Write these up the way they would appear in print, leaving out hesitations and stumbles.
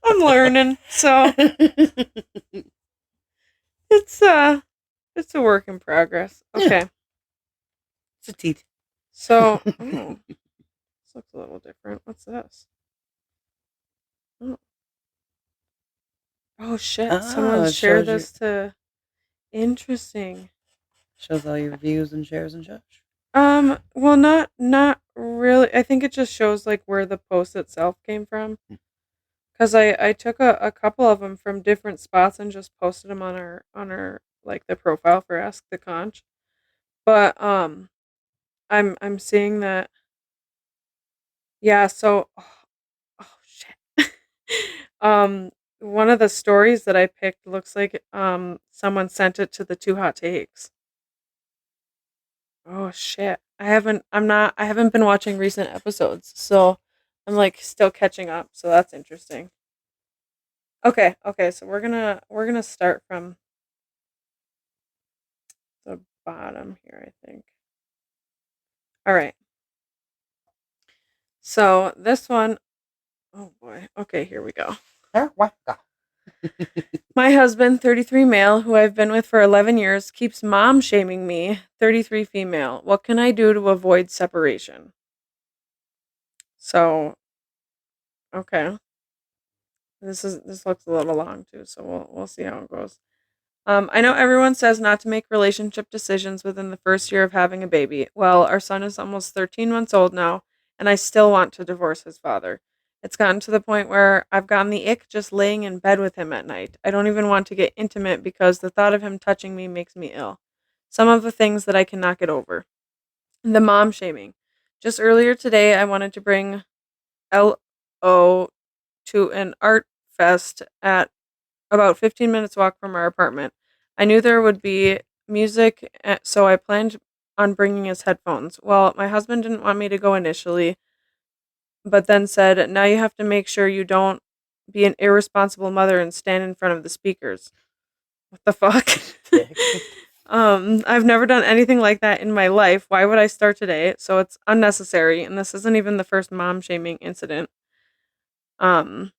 I'm learning. So it's a work in progress. Okay. It's a teeth. So this looks a little different. What's this? Oh, oh shit. Someone It shared shows you, this to interesting. shows all your views and shares and such. Well, not really. I think it just shows like where the post itself came from. Cause I took a couple of them from different spots and just posted them on our like the profile for Ask the Conch. But I'm seeing that, yeah. So oh shit. One of the stories that I picked looks like someone sent it to the Too Hot Takes. Oh shit. I haven't been watching recent episodes, so I'm like still catching up, so that's interesting. Okay, so we're gonna start from the bottom here, I think. All right. So this one, oh boy. Okay, here we go. There we go. My husband, 33 male, who I've been with for 11 years, keeps mom shaming me, 33 female. What can I do to avoid separation? So, okay. This looks a little long too, so we'll see how it goes. I know everyone says not to make relationship decisions within the first year of having a baby. Well, our son is almost 13 months old now, and I still want to divorce his father. It's gotten to the point where I've gotten the ick just laying in bed with him at night. I don't even want to get intimate because the thought of him touching me makes me ill. Some of the things that I cannot get over. The mom shaming. Just earlier today, I wanted to bring LO to an art fest at about 15 minutes walk from our apartment. I knew there would be music, so I planned on bringing his headphones. Well, my husband didn't want me to go initially, but then said, "Now you have to make sure you don't be an irresponsible mother and stand in front of the speakers." What the fuck? Dick. I've never done anything like that in my life. Why would I start today? So it's unnecessary, and this isn't even the first mom shaming incident. Um,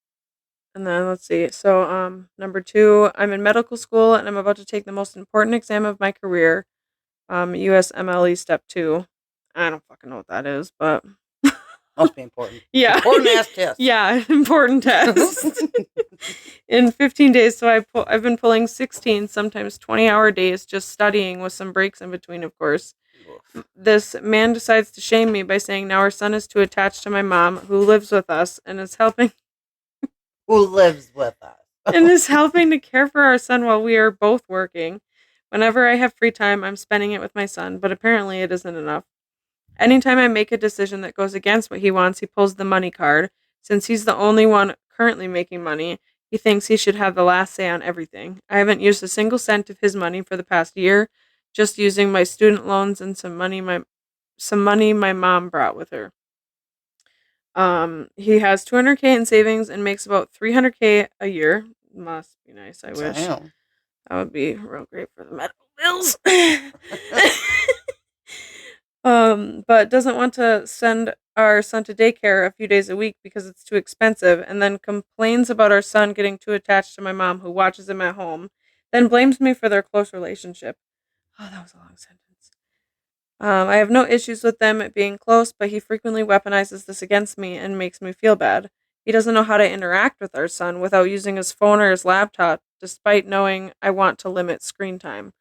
And then let's see. So, number two, I'm in medical school and I'm about to take the most important exam of my career, USMLE Step 2. I don't fucking know what that is, but Must be important. yeah. Important ass test. Yeah, important test. In 15 days, so I've been pulling 16, sometimes 20-hour days just studying with some breaks in between, of course. This man decides to shame me by saying now our son is too attached to my mom, who lives with us and is helping Who lives with us? and is helping to care for our son while we are both working. Whenever I have free time, I'm spending it with my son, but apparently it isn't enough. Anytime I make a decision that goes against what he wants, he pulls the money card. Since he's the only one currently making money, he thinks he should have the last say on everything. I haven't used a single cent of his money for the past year, just using my student loans and some money my mom brought with her. He has 200K in savings and makes about 300K a year. Must be nice, I wish. Damn. That would be real great for the medical bills. But doesn't want to send our son to daycare a few days a week because it's too expensive, and then complains about our son getting too attached to my mom who watches him at home, then blames me for their close relationship. Oh, that was a long sentence. I have no issues with them being close, but he frequently weaponizes this against me and makes me feel bad. He doesn't know how to interact with our son without using his phone or his laptop, despite knowing I want to limit screen time.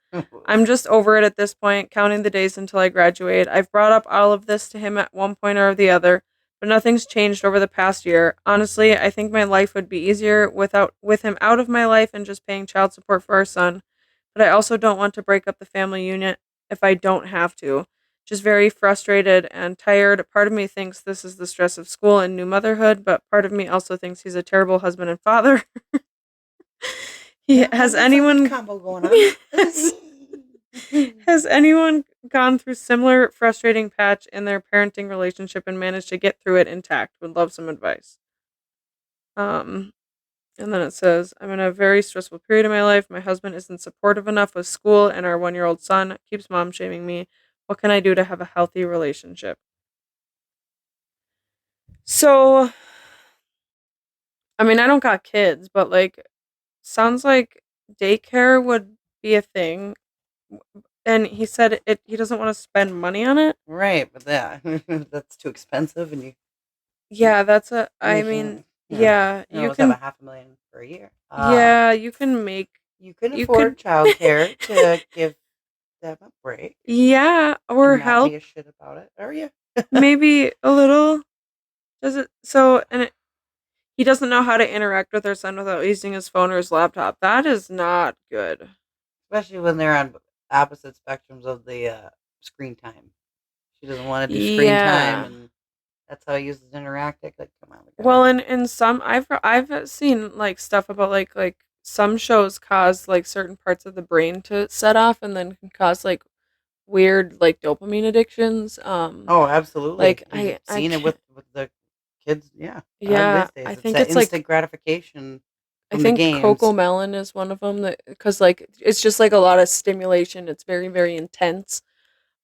I'm just over it at this point, counting the days until I graduate. I've brought up all of this to him at one point or the other, but nothing's changed over the past year. Honestly, I think my life would be easier with him out of my life and just paying child support for our son. But I also don't want to break up the family unit if I don't have to. Just very frustrated and tired. Part of me thinks this is the stress of school and new motherhood, but part of me also thinks he's a terrible husband and father. He Yeah, has that's a good anyone combo going on. has anyone gone through similar frustrating patch in their parenting relationship and managed to get through it intact? Would love some advice. Um and then it says, I'm in a very stressful period of my life. My husband isn't supportive enough with school, and our 1 year old son keeps mom shaming me. What can I do to have a healthy relationship? So I mean, I don't got kids, but like sounds like daycare would be a thing. And he said he doesn't want to spend money on it. Right, but that that's too expensive, and you Yeah, that's a I mean, making yeah, you almost have a half a million for a year. yeah, you can make You can you could afford childcare to give them a break yeah, or and not be help a shit about it, are you? maybe a little. Does it so and it, he doesn't know how to interact with our son without using his phone or his laptop. That is not good. Especially when they're on opposite spectrums of the screen time. She doesn't want to do screen time, Yeah. and that's how he uses interactive. Like, come on, we gotta. Well, and some I've seen like stuff about like some shows cause like certain parts of the brain to set off and then can cause like weird like dopamine addictions. Oh, absolutely. Like You've I seen it can't. with the kids. Yeah, Yeah, these days I it's think that it's like instant gratification I from the think Coco games. Melon is one of them that because like it's just like a lot of stimulation. It's very intense.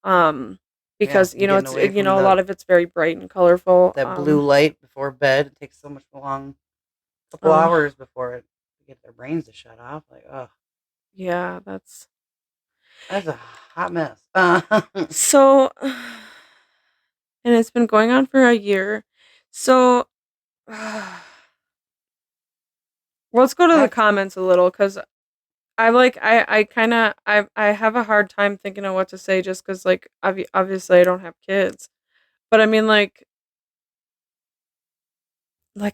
Um, Yeah, because and getting it's away you from know a lot the of it's very bright and colorful. that blue light before bed. It takes so much long, couple Uh, hours before it to get their brains to shut off. Like, oh, yeah, that's a hot mess. so, and it's been going on for a year. So, let's go to the That's comments a little because I kind of I have a hard time thinking of what to say just because like obviously I don't have kids, but I mean like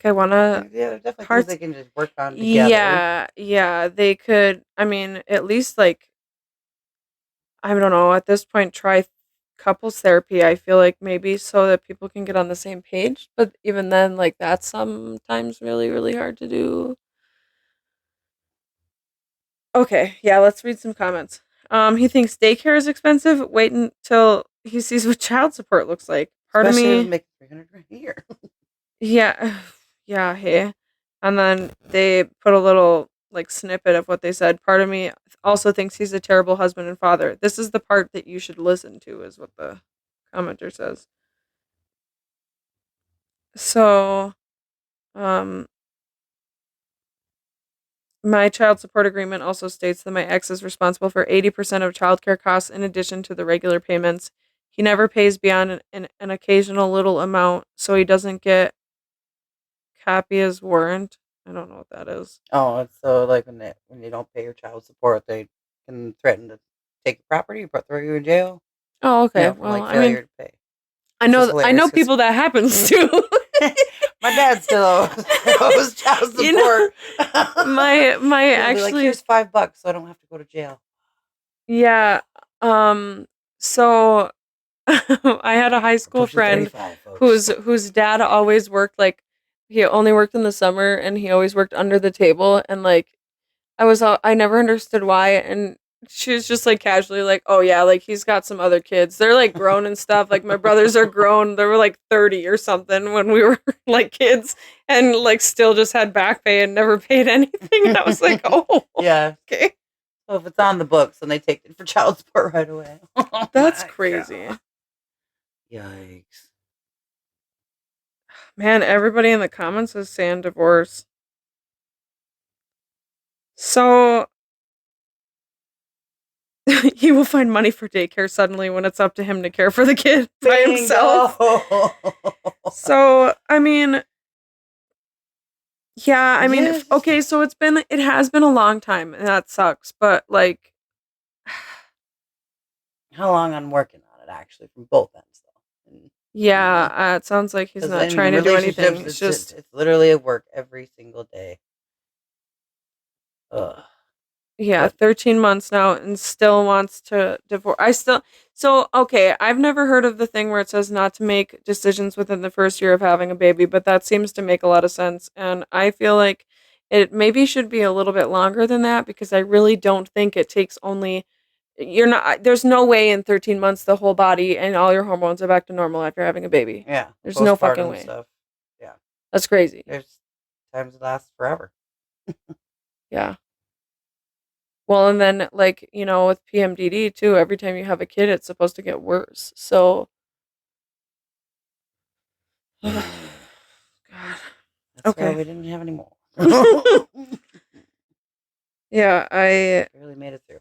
I want to yeah, there's definitely things they parts. can just work on together. Yeah, they could. I mean, at least like I don't know, at this point try couples therapy. I feel like maybe so that people can get on the same page, but even then like that's sometimes really hard to do. Okay, yeah, let's read some comments. He thinks daycare is expensive. Wait until he sees what child support looks like. Part of Especially if it me, makes 300 grand a year. yeah, yeah, hey. And then they put a little like snippet of what they said. Part of me also thinks he's a terrible husband and father. This is the part that you should listen to, is what the commenter says. So, um, my child support agreement also states that my ex is responsible for 80% of childcare costs in addition to the regular payments. He never pays beyond an occasional little amount, so he doesn't get Capia's warrant. I don't know what that is. Oh, it's so like when you don't pay your child support, they can threaten to take your property, throw you in jail. Oh, You okay. know, from Well, like I mean, failure to pay. It's just I know hilarious because people that happens to. my dad still owes child You know, support. my He'll be like, actually "Here's $5 so I don't have to go to jail." yeah, so I had a high We're school pushing friend 35, folks. whose dad always worked like he only worked in the summer and he always worked under the table and like I never understood why and she was just like casually like, "Oh yeah, like he's got some other kids. They're like grown and stuff. Like my brothers are grown. They were like 30 or something when we were like kids and like still just had back pay and never paid anything." And I was like, "Oh, Yeah. okay. So if it's on the books, then they take it for child support right away. Oh That's my crazy." god! Yikes! Man, everybody in the comments is saying divorce. So he will find money for daycare suddenly when it's up to him to care for the kid by himself. Bingo! So, I mean, yeah, I mean, Yeah, just okay, so it has been a long time and that sucks, but like, how long I'm working on it actually from both ends though. And, you know, yeah, it sounds like he's because not I mean, trying in to do relationships, anything. It's just, it's literally at work every single day. Ugh. yeah, But 13 months now and still wants to divorce. So, okay, I've never heard of the thing where it says not to make decisions within the first year of having a baby, but that seems to make a lot of sense. And I feel like it maybe should be a little bit longer than that because I really don't think it takes only, there's no way in 13 months the whole body and all your hormones are back to normal after having a baby. yeah, the There's no fucking postpartum way. stuff. Yeah, That's crazy. there's times it lasts forever. Yeah. Well, and then like, with PMDD too, every time you have a kid, it's supposed to get worse. So, God. That's why Okay. we didn't have any more. Yeah, I Barely made it through.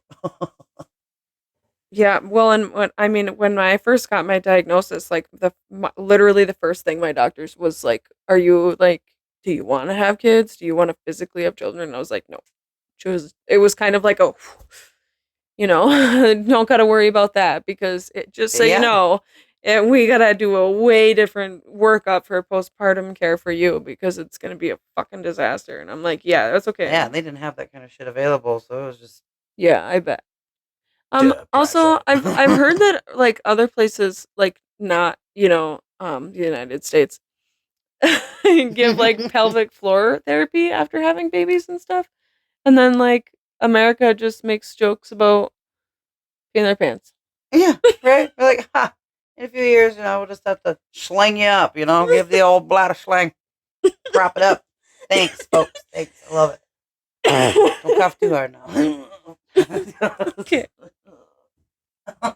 yeah, well, and when I first got my diagnosis, like literally the first thing my doctors was like, "Are you like, do you want to have kids? Do you want to physically have children?" And I was like, "No." It was kind of like a, don't gotta worry about that because just so you Yeah, know, we gotta do a way different workup for postpartum care for you because it's gonna be a fucking disaster. And I'm like, yeah, that's okay. yeah, they didn't have that kind of shit available, so it was just Yeah, I bet. Also, depression. I've heard that like other places, like not the United States, give like pelvic floor therapy after having babies and stuff, and then like America just makes jokes about peeing their pants. Yeah, right. We're like, ha. In a few years, we'll just have to sling you up. Give the old bladder sling, prop it up. Thanks, folks. Thanks. I love it. Don't cough too hard now. Okay.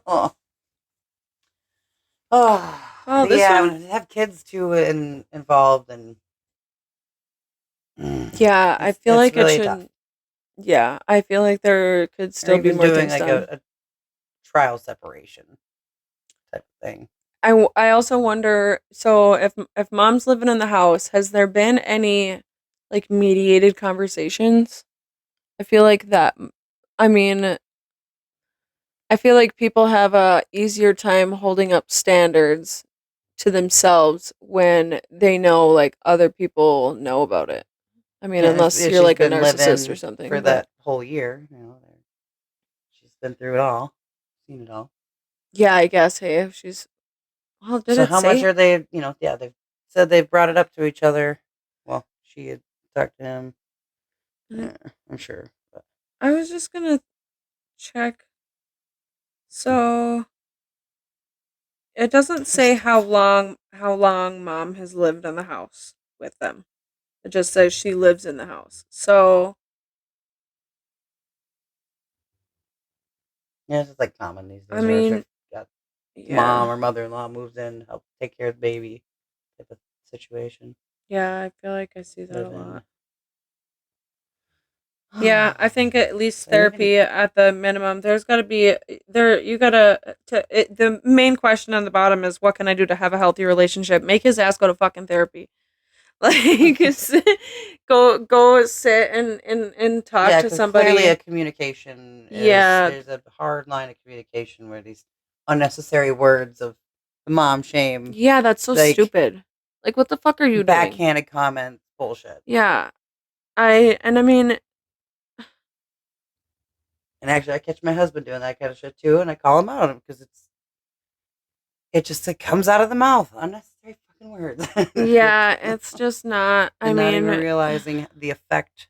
oh, oh, Well, this yeah. one, When you have kids too involved, and yeah, I feel it's like it really tough. should. Yeah, I feel like there could Or still be even more doing things like done. a trial separation type of thing. I also wonder. So if mom's living in the house, has there been any like mediated conversations? I feel like that. I mean, I feel like people have a easier time holding up standards to themselves when they know like other people know about it. I mean, Yeah, unless if you're she's like a been narcissist or living for something, but that whole year, she's been through it all, seen it all. yeah, I guess. Hey, if she's well, did So it how much say? are they? Yeah, they've said they've brought it up to each other. Well, she had talked to him. Mm, Yeah, I'm sure. But I was just gonna check. So it doesn't it's say tough. how long mom has lived in the house with them. It just says she lives in the house. So Yeah, it's just like common these I days, or if mean, got yeah, mom or mother-in-law moves in, help take care of the baby type of situation. yeah, I feel like I see that a Live lot. in. Yeah, I think at least But even therapy at the minimum. There's got to be there. You gotta the main question on the bottom is what can I do to have a healthy relationship? Make his ass go to fucking therapy. Like go sit and talk yeah, to because clearly somebody. a communication is Yeah, there's a hard line of communication where these unnecessary words of the mom shame, yeah, that's so like stupid. Like what the fuck are you doing? backhanded comments, bullshit. Yeah, I mean, And actually, I catch my husband doing that kind of shit too, and I call him out on him because it comes out of the mouth, unnecessary fucking words, yeah, it's just not. I and not even mean, realizing the effect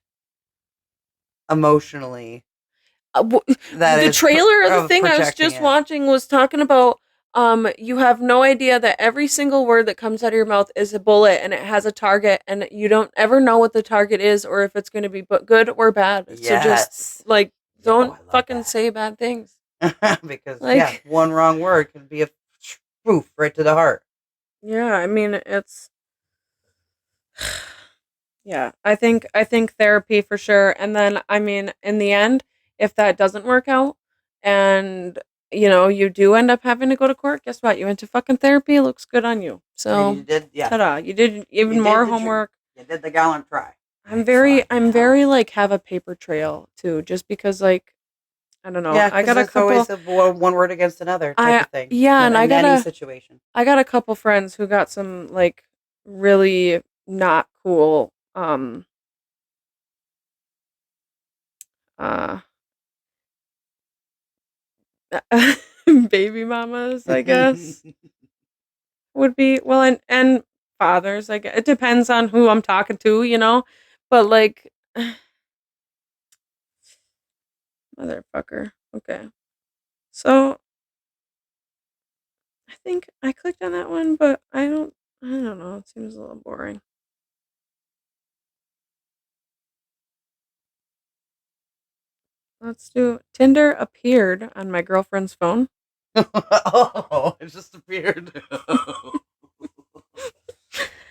emotionally that the is trailer of the of thing I was projecting just it. watching was talking about you have no idea that every single word that comes out of your mouth is a bullet and it has a target and you don't ever know what the target is or if it's going to be good or bad. So just Yes, like yeah. Oh, don't I love fucking that say bad things. because yeah, Like one wrong word can be a proof right to the heart. yeah, I mean it's yeah, I think therapy for sure. And then I mean, in the end, if that doesn't work out and you do end up having to go to court, guess what? You went to fucking therapy, it looks good on you. And you So did, yeah, ta-da. You did you even did more the homework. you did the gallant try. I'm Next very one I'm now. very like have a paper trail too, just because like I don't know. Yeah, because there's always a one word against another type I of thing yeah, and in any situation. I got a couple friends who got some like really not cool uh baby mamas, I guess, would be well, and fathers. Like it depends on who I'm talking to. But like, motherfucker. Okay, so I think I clicked on that one, but I don't know. It seems a little boring. Let's do Tinder appeared on my girlfriend's phone. Oh, it just appeared.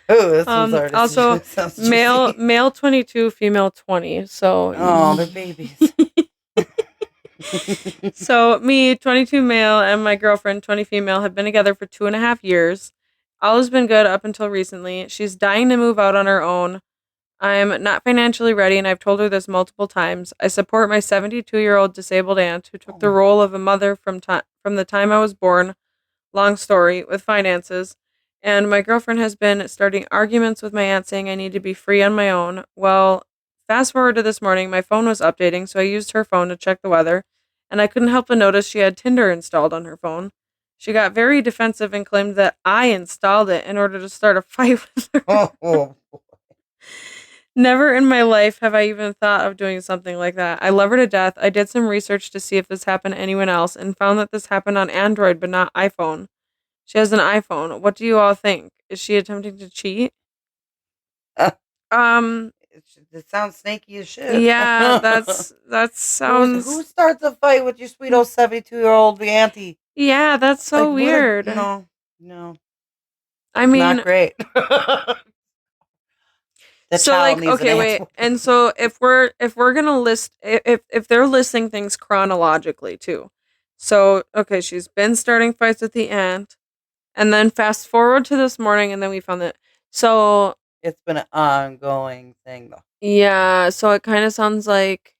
Oh, this one's hard. Also, This sounds male juicy. male 22, female 20. So Oh, they're babies. so me, 22 male, and my girlfriend, 20 female, have been together for 2.5 years. All has been good up until recently. She's dying to move out on her own. I'm not financially ready, and I've told her this multiple times. I support my 72-year-old disabled aunt who took Oh the my. role of a mother from the time I was born. Long story with finances. And my girlfriend has been starting arguments with my aunt saying I need to be free on my own. Well, fast forward to this morning, my phone was updating, so I used her phone to check the weather, and I couldn't help but notice she had Tinder installed on her phone. She got very defensive and claimed that I installed it in order to start a fight with her. Oh, oh. Never in my life have I even thought of doing something like that. I love her to death. I did some research to see if this happened to anyone else and found that this happened on Android but not iPhone. She has an iPhone. What do you all think? Is she attempting to cheat? Um, It sounds snaky as shit. yeah, that Who sounds starts a fight with your sweet old 72-year-old auntie? yeah, that's Like, so what a weird. no, no, I it's not mean, great. The so child like needs an okay, ass wait. whooping. And so if we're going to list if they're listing things chronologically too. So, okay, she's been starting fights with the aunt and then fast forward to this morning and then we found that so It's been an ongoing thing, though. yeah, so it kind of sounds like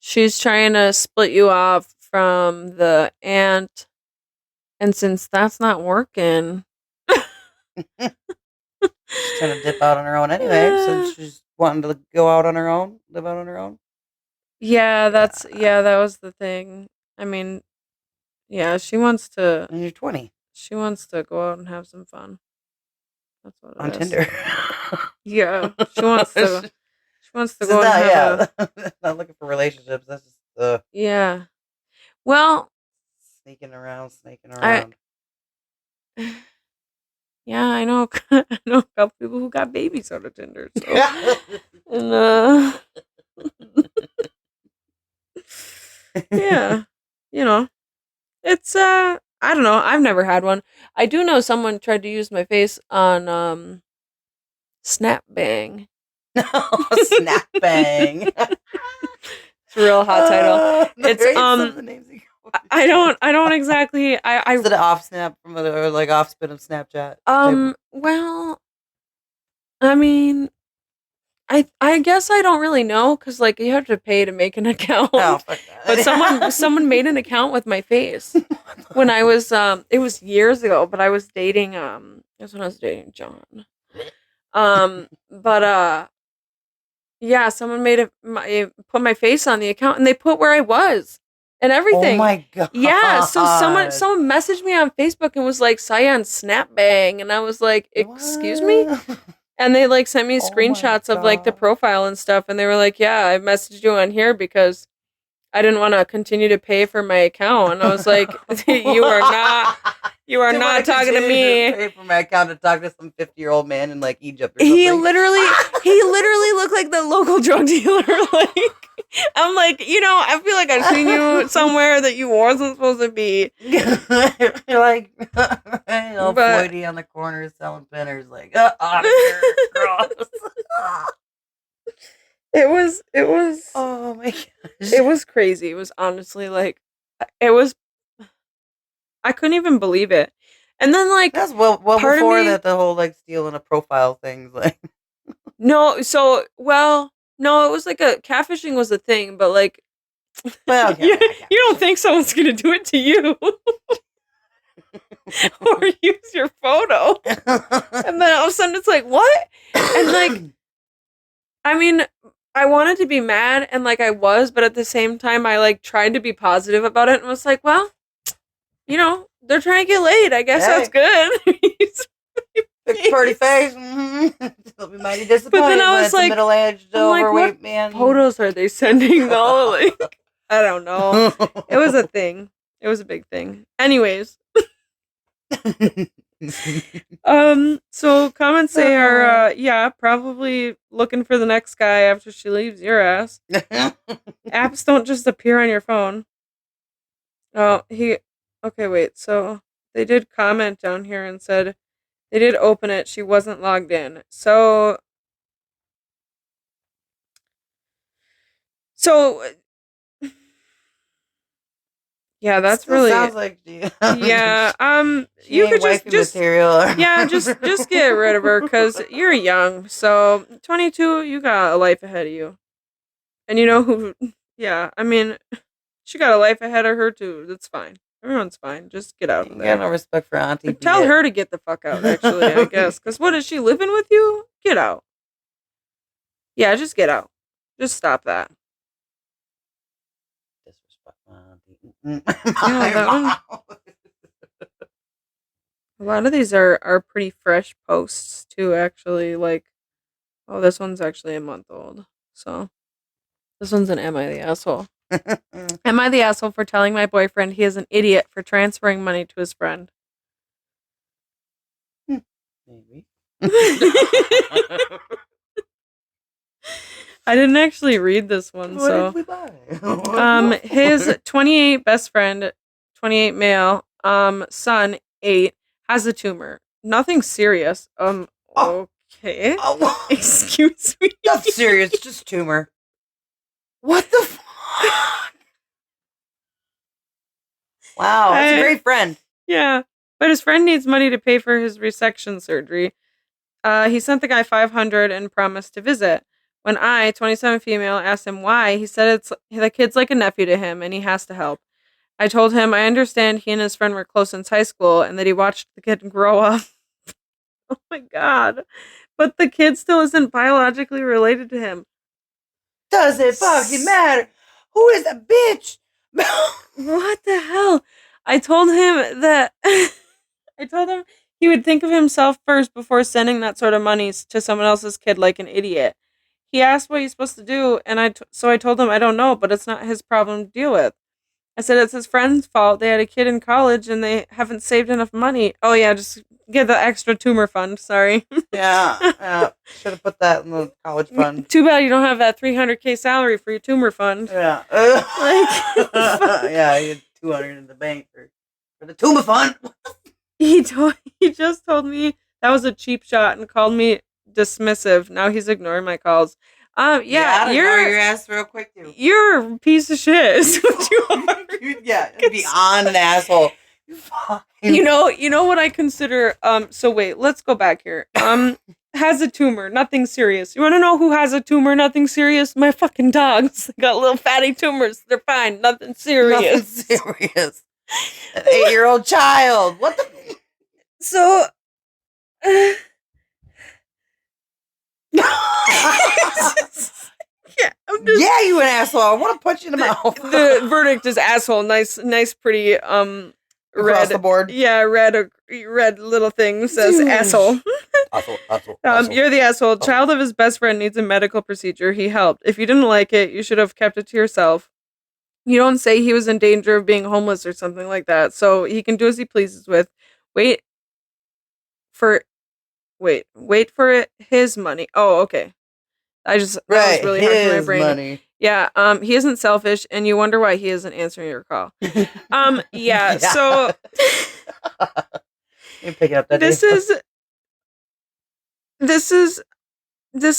she's trying to split you off from the aunt, and since that's not working, She's trying to dip out on her own anyway, uh, since she's wanting to go out on her own, live out on her own. Yeah, that was the thing. I mean, yeah, and you're 20 she wants to go out and have some fun. That's what on it is. Tinder. Yeah, She's she wants to go out and not, have a yeah, not looking for relationships. That's just yeah. Well, sneaking around, snaking I around. yeah, I know I know a couple people who got babies out of Tinder, so Yeah. and yeah, you know, it's I don't know. I've never had one. I do know someone tried to use my face on Snap Bang. Snap bang. It's a real hot title. It's There ain't some of the names you go I don't exactly Is it an off snap from or like off spin of Snapchat type of? well, I mean, I guess I don't really know cuz like you have to pay to make an Oh, account. fuck But that. someone made an account with my face when I was it was years ago, but I was dating that's when I was dating John. But yeah, someone put my face on the account and they put where I was and Oh everything. my Yeah, so god. someone messaged me on Facebook and was like, "Cyan Snap Bang," and I was like, "Excuse me?" What? And they like sent me Oh my screenshots of like the god. profile and stuff, and they were like, "Yeah, I messaged you on here because I didn't want to continue to pay for my account." And I was like, you are Didn't want not to talking to continue to me. pay for my account to talk to some 50-year-old man in like Egypt or He something. literally he literally looked like the local drug dealer. Like I'm like, I feel like I've seen you somewhere that you wasn't supposed to be. You're like, But Floydie on the corner selling pinners, like, out of here, gross. it was Oh my gosh. it was crazy. It was honestly like it was I couldn't even believe it. And then like That's well part of before me that the whole like stealing a profile things like no, so well, no, it was like a catfishing was a thing, but like well okay, you, okay, you don't think someone's gonna do it to you or use your photo. And then all of a sudden it's like, what? And like, I mean, I wanted to be mad and like I was, but at the same time I like tried to be positive about it and was like, well, they're trying to get laid. I guess that's hey, good. big pretty face. They'll be mighty But then disappointed I when was it's a like, middle-aged I'm like, what overweight man. photos are they sending though? Like, I don't know. It was a thing. It was a big thing. Anyways, so comments say are yeah, probably looking for the next guy after she leaves your ass. Apps don't just appear on your phone. Oh, okay, wait. So they did comment down here and said They did open it. She wasn't logged in. So yeah, It that's still really sounds like she, yeah. she You ain't could wifey just material. yeah, just get rid of her because you're young. So 22, you got a life ahead of you, and you know who. Yeah, I mean, she got a life ahead of her too. That's fine. Everyone's fine. Just get out You of ain't got there. no respect for Auntie Or tell Beat. her to get the fuck out. Actually, I guess. Because what is she living with you? Get out. Yeah, just get out. Just stop that. Disrespect my auntie. Yeah, My that one. mom. A lot of these are pretty fresh posts too. Actually, like oh, this one's actually a month old. So this one's an "Am I the asshole?" Am I the asshole for telling my boyfriend he is an idiot for transferring money to his friend? Maybe. I didn't actually read this one, What did so we buy? What his for? 28 best friend, 28 male, son 8 has a tumor. Nothing serious. Oh, Okay. oh, Excuse me. that's serious. Just tumor. What the fuck? Wow, that's a I, great friend. yeah, but his friend needs money to pay for his resection surgery. He sent the guy 500 and promised to visit. When I, 27 female, asked him why, he said it's the kid's like a nephew to him and he has to help. I told him I understand he and his friend were close since high school and that he watched the kid grow up. Oh my god. But the kid still isn't biologically related to him. Does it fucking matter? Who is a bitch? What the hell? I told him that I told him he would think of himself first before sending that sort of money to someone else's kid like an idiot. He asked what he's supposed to do, and so I told him I don't know, but it's not his problem to deal with. I said it's his friend's fault. They had a kid in college and they haven't saved enough money. Oh yeah, just get the extra tumor fund. Sorry. Yeah. Should have put that in the college fund. Too bad you don't have that 300K salary for your tumor fund. Yeah. Like, fuck. Yeah, you had 200 in the bank for the tumor fund. He just told me that was a cheap shot and called me dismissive. Now he's ignoring my calls. Yeah, I'd ignore your ass real quick too. you're a piece of shit. Is what you are. Yeah, beyond an asshole. You fucking. You know what I consider. So wait, let's go back here. Has a tumor, nothing serious. You want to know who has a tumor, nothing serious? My fucking dogs. They got little fatty tumors. They're fine, nothing serious. Nothing serious. An 8-year-old child. What the? So. Yeah, yeah, you an asshole. I want to punch you in the mouth. The verdict is asshole. Nice, pretty. Across the board. Yeah, red little thing says asshole. Asshole. You're the asshole. Child of his best friend needs a medical procedure. He helped. If you didn't like it, you should have kept it to yourself. You don't say he was in danger of being homeless or something like that, so he can do as he pleases with. Wait for, wait for his money. Oh, okay. That was really hard for my brain. Money. Yeah, he isn't selfish, and you wonder why he isn't answering your call. Yeah. So you pick it up that this day. this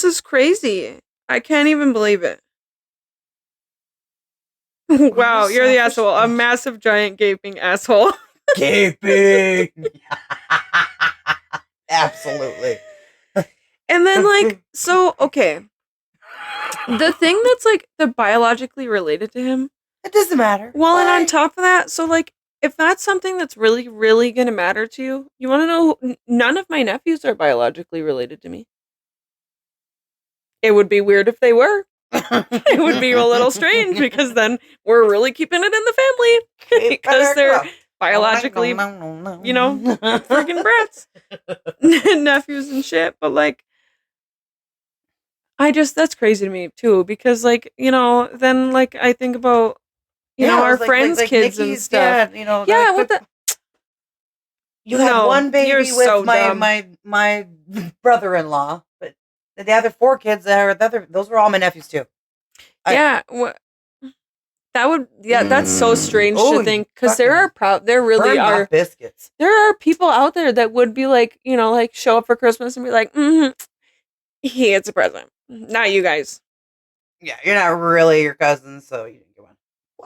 is crazy. I can't even believe it. Wow, you're the asshole. A massive, giant, gaping asshole. Gaping. Absolutely. And then, like, so okay. The thing that's like the biologically related to him, it doesn't matter. well, and on top of that, so like if that's something that's really, really gonna matter to you, you want to know? None of my nephews are biologically related to me. It would be weird if they were. It would be a little strange because then we're really keeping it in the family because they're biologically, freaking brats, nephews and shit. But like, that's crazy to me too because like then like I think about our friends' kids and stuff. Yeah, what the. You had one baby with so my brother-in-law, but the other 4 kids those were all my nephews too. Yeah, That's so strange to Oh, think, because there really burn my are, biscuits. there are people out there that would be like, like show up for Christmas and be like, he gets a present. Not you guys. Yeah, you're not really your cousin, so you didn't get one.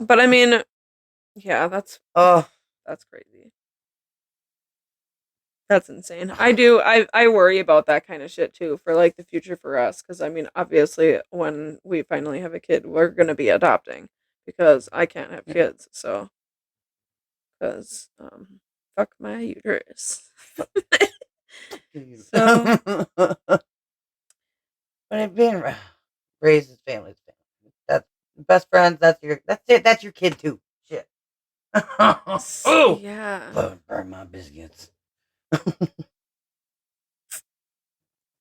But I mean, yeah, Oh, that's crazy. That's insane. I worry about that kind of shit too for like the future for us, because I mean, obviously when we finally have a kid, we're going to be adopting because I can't have kids. So cuz fuck my uterus. So, when it being raised as family, that's best friends. That's it. That's your kid too. Shit. Oh, yeah. burn my biscuits.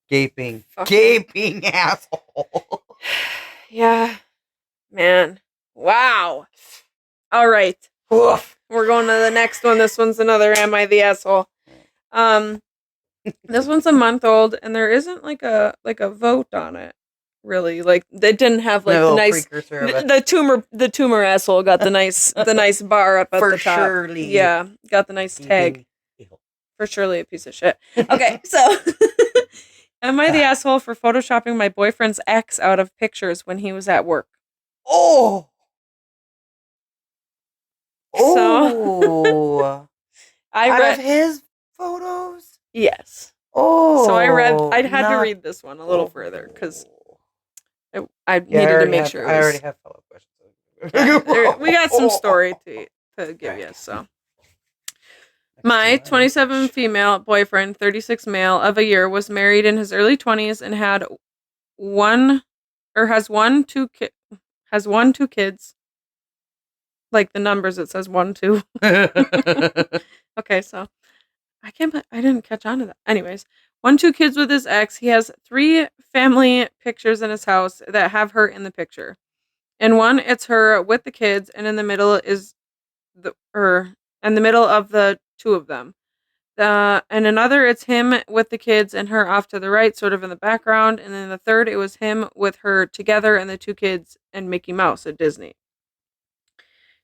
Gaping, Fuck. gaping asshole. Yeah. Man. Wow. All right. Oof. We're going to the next one. This one's another Am I the Asshole? This one's a month old, and there isn't like a vote on it. Really, like they didn't have like the nice the tumor asshole got the nice bar up at for the top. surely. Yeah, got the nice tag. For surely a piece of shit. Okay, so am I the asshole for photoshopping my boyfriend's ex out of pictures when he was at work? Oh. So out of his photos? Yes. Oh. So I had to read this one a little further because I needed to make sure. I already have follow-up questions. Yeah, we got some story to give you. So, my 27 female boyfriend, 36 male of a year, was married in his early 20s and has two kids. Like the numbers, it says 1, 2. Okay, so I didn't catch on to that. Anyways, 2 kids with his ex. He has 3 family pictures in his house that have her in the picture. In one, it's her with the kids, and in the middle is in the middle of the 2 of them. And another, it's him with the kids and her off to the right, sort of in the background. And then the third, it was him with her together and the 2 kids and Mickey Mouse at Disney.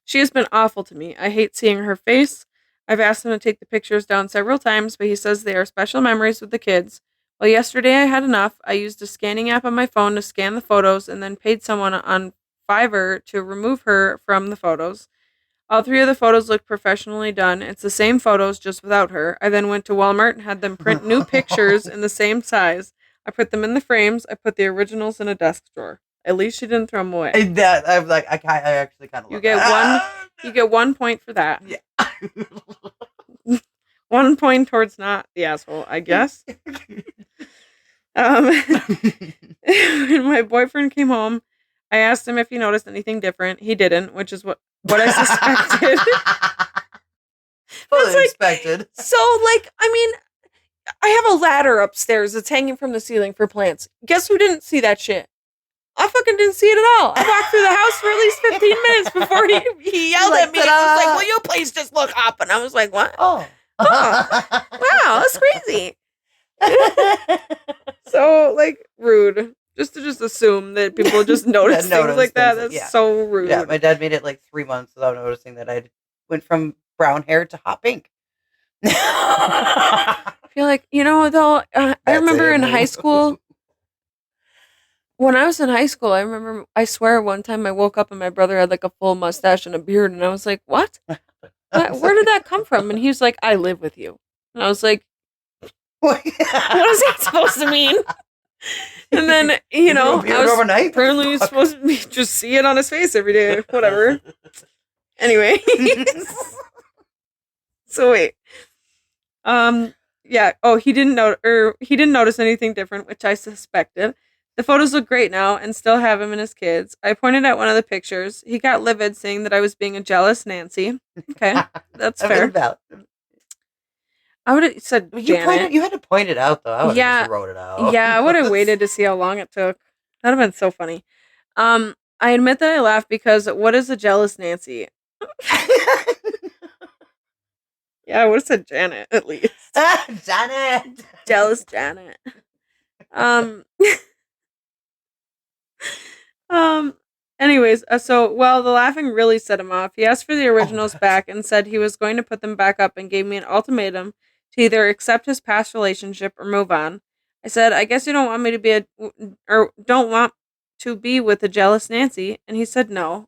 She has been awful to me. I hate seeing her face. I've asked him to take the pictures down several times, but he says they are special memories with the kids. Well, yesterday I had enough. I used a scanning app on my phone to scan the photos and then paid someone on Fiverr to remove her from the photos. All 3 of the photos look professionally done. It's the same photos, just without her. I then went to Walmart and had them print new pictures in the same size. I put them in the frames. I put the originals in a desk drawer. At least she didn't throw them away. I actually kind of you get that. You get 1 point for that. Yeah. 1 point towards not the asshole, I guess. When my boyfriend came home, I asked him if he noticed anything different. He didn't, which is what I suspected. Fully expected. So, I mean, I have a ladder upstairs that's hanging from the ceiling for plants. Guess who didn't see that shit? I fucking didn't see it at all. I walked through the house for at least 15 minutes before he yelled at me and was like, "Will you please just look up?" And I was like, "What? Oh. Wow, that's crazy." So, rude. Just to assume that people just notice things like that. That's so rude. Yeah, my dad made it 3 months without noticing that I went from brown hair to hot pink. I feel like, though, I remember in high school, when I was in high school, I swear one time I woke up and my brother had a full mustache and a beard, and I was like, what? Where did that come from? And he was like, I live with you. And I was like, what is that supposed to mean? And then, I was overnight? Apparently supposed to just see it on his face every day. Whatever. Anyway. So wait. Yeah. Oh, he didn't notice anything different, which I suspected. The photos look great now and still have him and his kids. I pointed at one of the pictures. He got livid, saying that I was being a jealous Nancy. Okay, that's fair. I would have said Janet. You had to point it out, though. I would have just wrote it out. Yeah, I would have waited to see how long it took. That would have been so funny. I admit that I laughed because what is a jealous Nancy? Yeah, I would have said Janet, at least. Janet! Jealous Janet. Anyways, anyways, the laughing really set him off. He asked for the Oh originals God. back and said he was going to put them back up and gave me an ultimatum to either accept his past relationship or move on. I said, I guess you don't want me to be or don't want to be with a jealous Nancy. And he said no.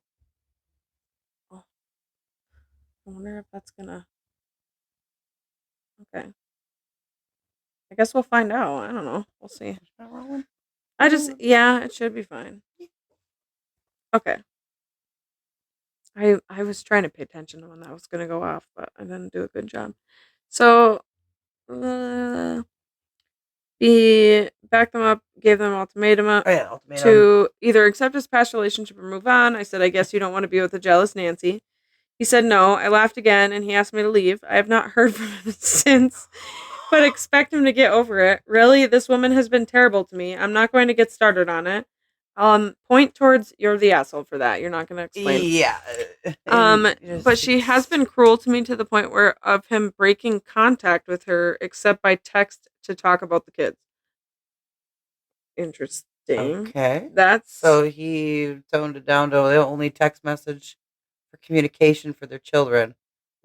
Oh, I wonder if that's gonna, okay. I guess we'll find out. I don't know. We'll see. Yeah, it should be fine. Okay. I was trying to pay attention to when that was gonna go off, but I didn't do a good job. So uh, he backed them up, gave them an ultimatum Oh yeah, ultimatum. to either accept his past relationship or move on. I said, I guess you don't want to be with a jealous Nancy. He said no. I laughed again and he asked me to leave. I have not heard from him since, but expect him to get over it. Really, this woman has been terrible to me. I'm not going to get started on it. Point towards you're the asshole for that. You're not going to explain. Yeah. And But she has been cruel to me to the point where of him breaking contact with her except by text to talk about the kids. Interesting. Okay. That's So he toned it down to the only text message for communication for their children.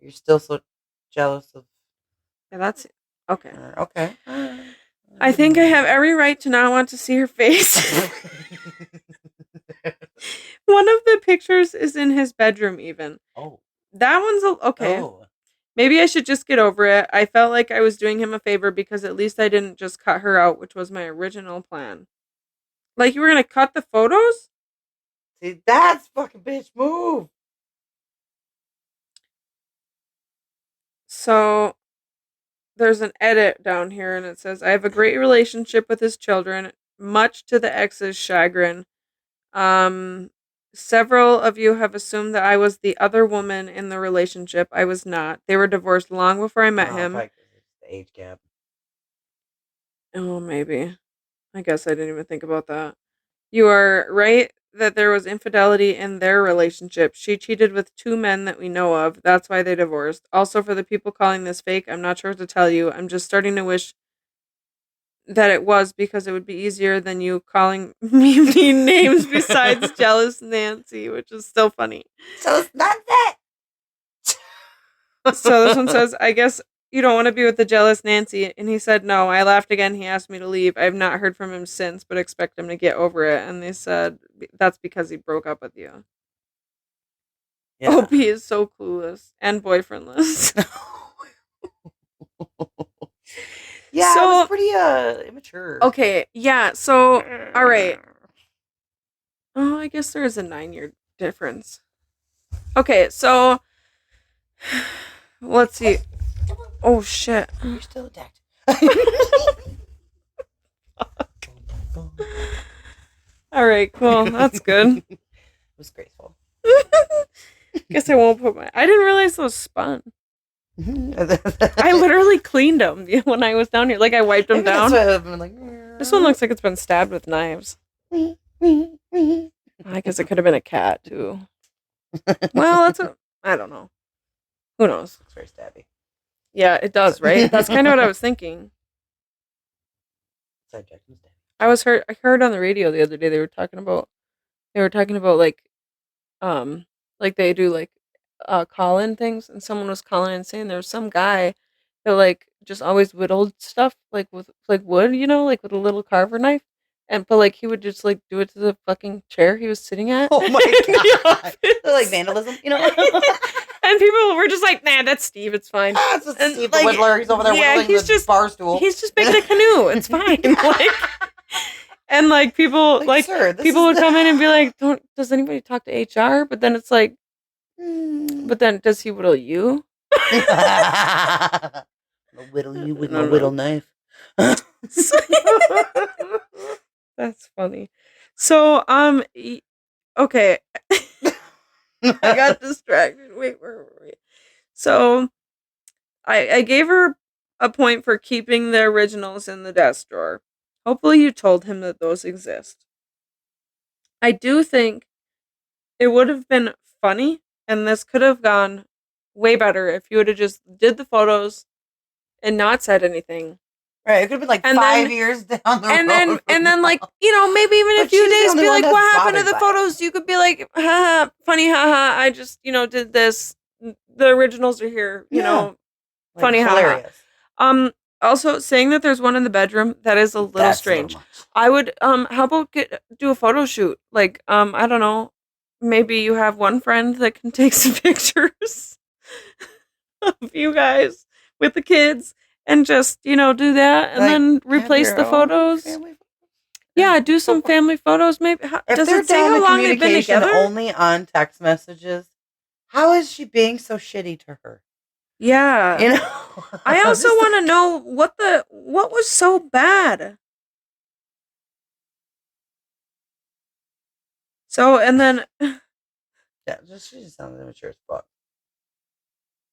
You're still so jealous of yeah, that's okay. her. Okay. I think I have every right to not want to see her face. One of the pictures is in his bedroom even. Oh. That one's okay. Oh. Maybe I should just get over it. I felt like I was doing him a favor because at least I didn't just cut her out, which was my original plan. Like you were going to cut the photos? See, that's fucking bitch move. So there's an edit down here and it says, I have a great relationship with his children, much to the ex's chagrin. Several of you have assumed that I was the other woman in the relationship. I was not. They were divorced long before I met him. It's the age gap. Oh, maybe. I guess I didn't even think about that. You are right that there was infidelity in their relationship. She cheated with 2 men that we know of. That's why they divorced. Also, for the people calling this fake, I'm not sure what to tell you. I'm just starting to wish that it was because it would be easier than you calling me mean names besides jealous Nancy, which is still funny. So it's not that. So this one says, I guess you don't want to be with the jealous Nancy. And he said no. I laughed again. He asked me to leave. I have not heard from him since, but expect him to get over it. And they said that's because he broke up with you. Yeah. OP is so clueless and boyfriendless. Yeah, so, it was pretty immature. Okay, yeah, so all right. Oh, I guess there is a 9-year difference. Okay, so let's see. Oh shit. You're still attacked. All right, cool. That's good. It was graceful. Guess I won't put I didn't realize those spun. I literally cleaned them when I was down here. Like I wiped them down. This one looks like it's been stabbed with knives. I guess it could have been a cat too. Well, I don't know. Who knows? It's very stabby. Yeah, it does, right? That's kind of what I was thinking. I heard on the radio the other day they were talking about like they do like call-in things, and someone was calling and saying there was some guy that like just always whittled stuff like with like wood, like with a little carver knife, but like he would just like do it to the fucking chair he was sitting at. Oh my god, like vandalism, And people were just like, nah, that's Steve, it's fine. It's just Steve the whittler. He's over there whittling the bar stool. He's just making a canoe. It's fine. And like people sir, people would come in and be like, does anybody talk to HR? But then it's like, but then does he whittle you? I'll whittle you with my whittle knife. That's funny. So okay. I got distracted. Wait, where were we? So I gave her a point for keeping the originals in the desk drawer. Hopefully you told him that those exist. I do think it would have been funny, and this could have gone way better if you would have just did the photos and not said anything. Right. It could have been like And 5 then years down the and road then from like, now. maybe even a But few she's the days only be one like, that's what happened to bothered the by it. photos? You could be like, haha, funny, haha, I just, did this. The originals are here, Yeah. Like funny, haha. hilarious. Um, Also saying that there's one in the bedroom, that is a little That's a little strange. much. I would how about do a photo shoot? Like, I don't know. Maybe you have one friend that can take some pictures of you guys with the kids and just, do that and Like, then have replace your the own photos. family. Yeah, do some family photos maybe. If Does they're it say down how to long they've been communication together? only on text messages, how is she being so shitty to her? Yeah. You know, I also just want to like, know what was so bad. So, and then yeah, she just sounds immature as fuck.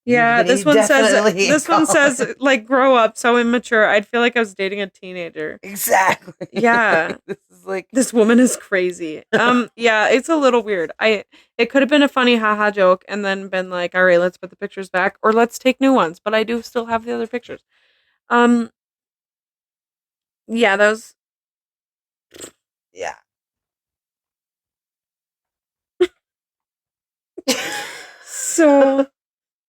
yeah, He definitely this one call says it. like grow up, so immature. I'd feel like I was dating a teenager. Exactly. Yeah, Like, this is like, this woman is crazy. Yeah, it's a little weird. It could have been a funny haha joke and then been like, all right, let's put the pictures back or let's take new ones, but I do still have the other pictures. Um, yeah, those yeah. so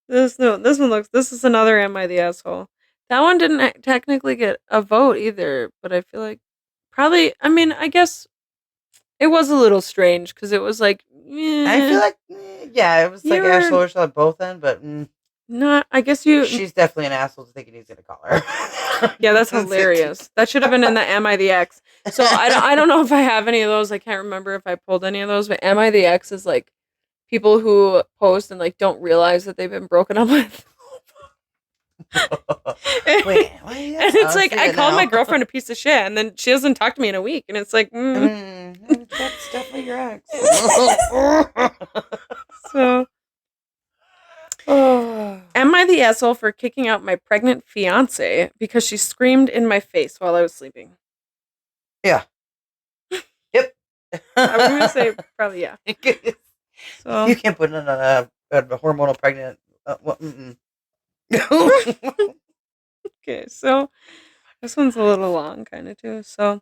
this one looks this is another am I the asshole. That one didn't technically get a vote either, but I feel like probably I mean, I guess it was a little strange because it was like, I feel like, yeah, it was like you're Ashley Urshel at both end, but not. I guess you. she's definitely an asshole to thinking he's gonna call her. Yeah, that's hilarious. That should have been in the Am I the Ex? So I don't know if I have any of those. I can't remember if I pulled any of those. But Am I the Ex is like people who post and like don't realize that they've been broken up with. And Wait, wait, it's I'm like seeing I it called my now. girlfriend a piece of shit, and then she doesn't talk to me in a week, and it's like, That's definitely your ex. so. Oh. Am I the asshole for kicking out my pregnant fiance because she screamed in my face while I was sleeping? Yeah. Yep. I was gonna say probably yeah. You So can't put in a hormonal pregnant. okay, so this one's a little long, kind of too. So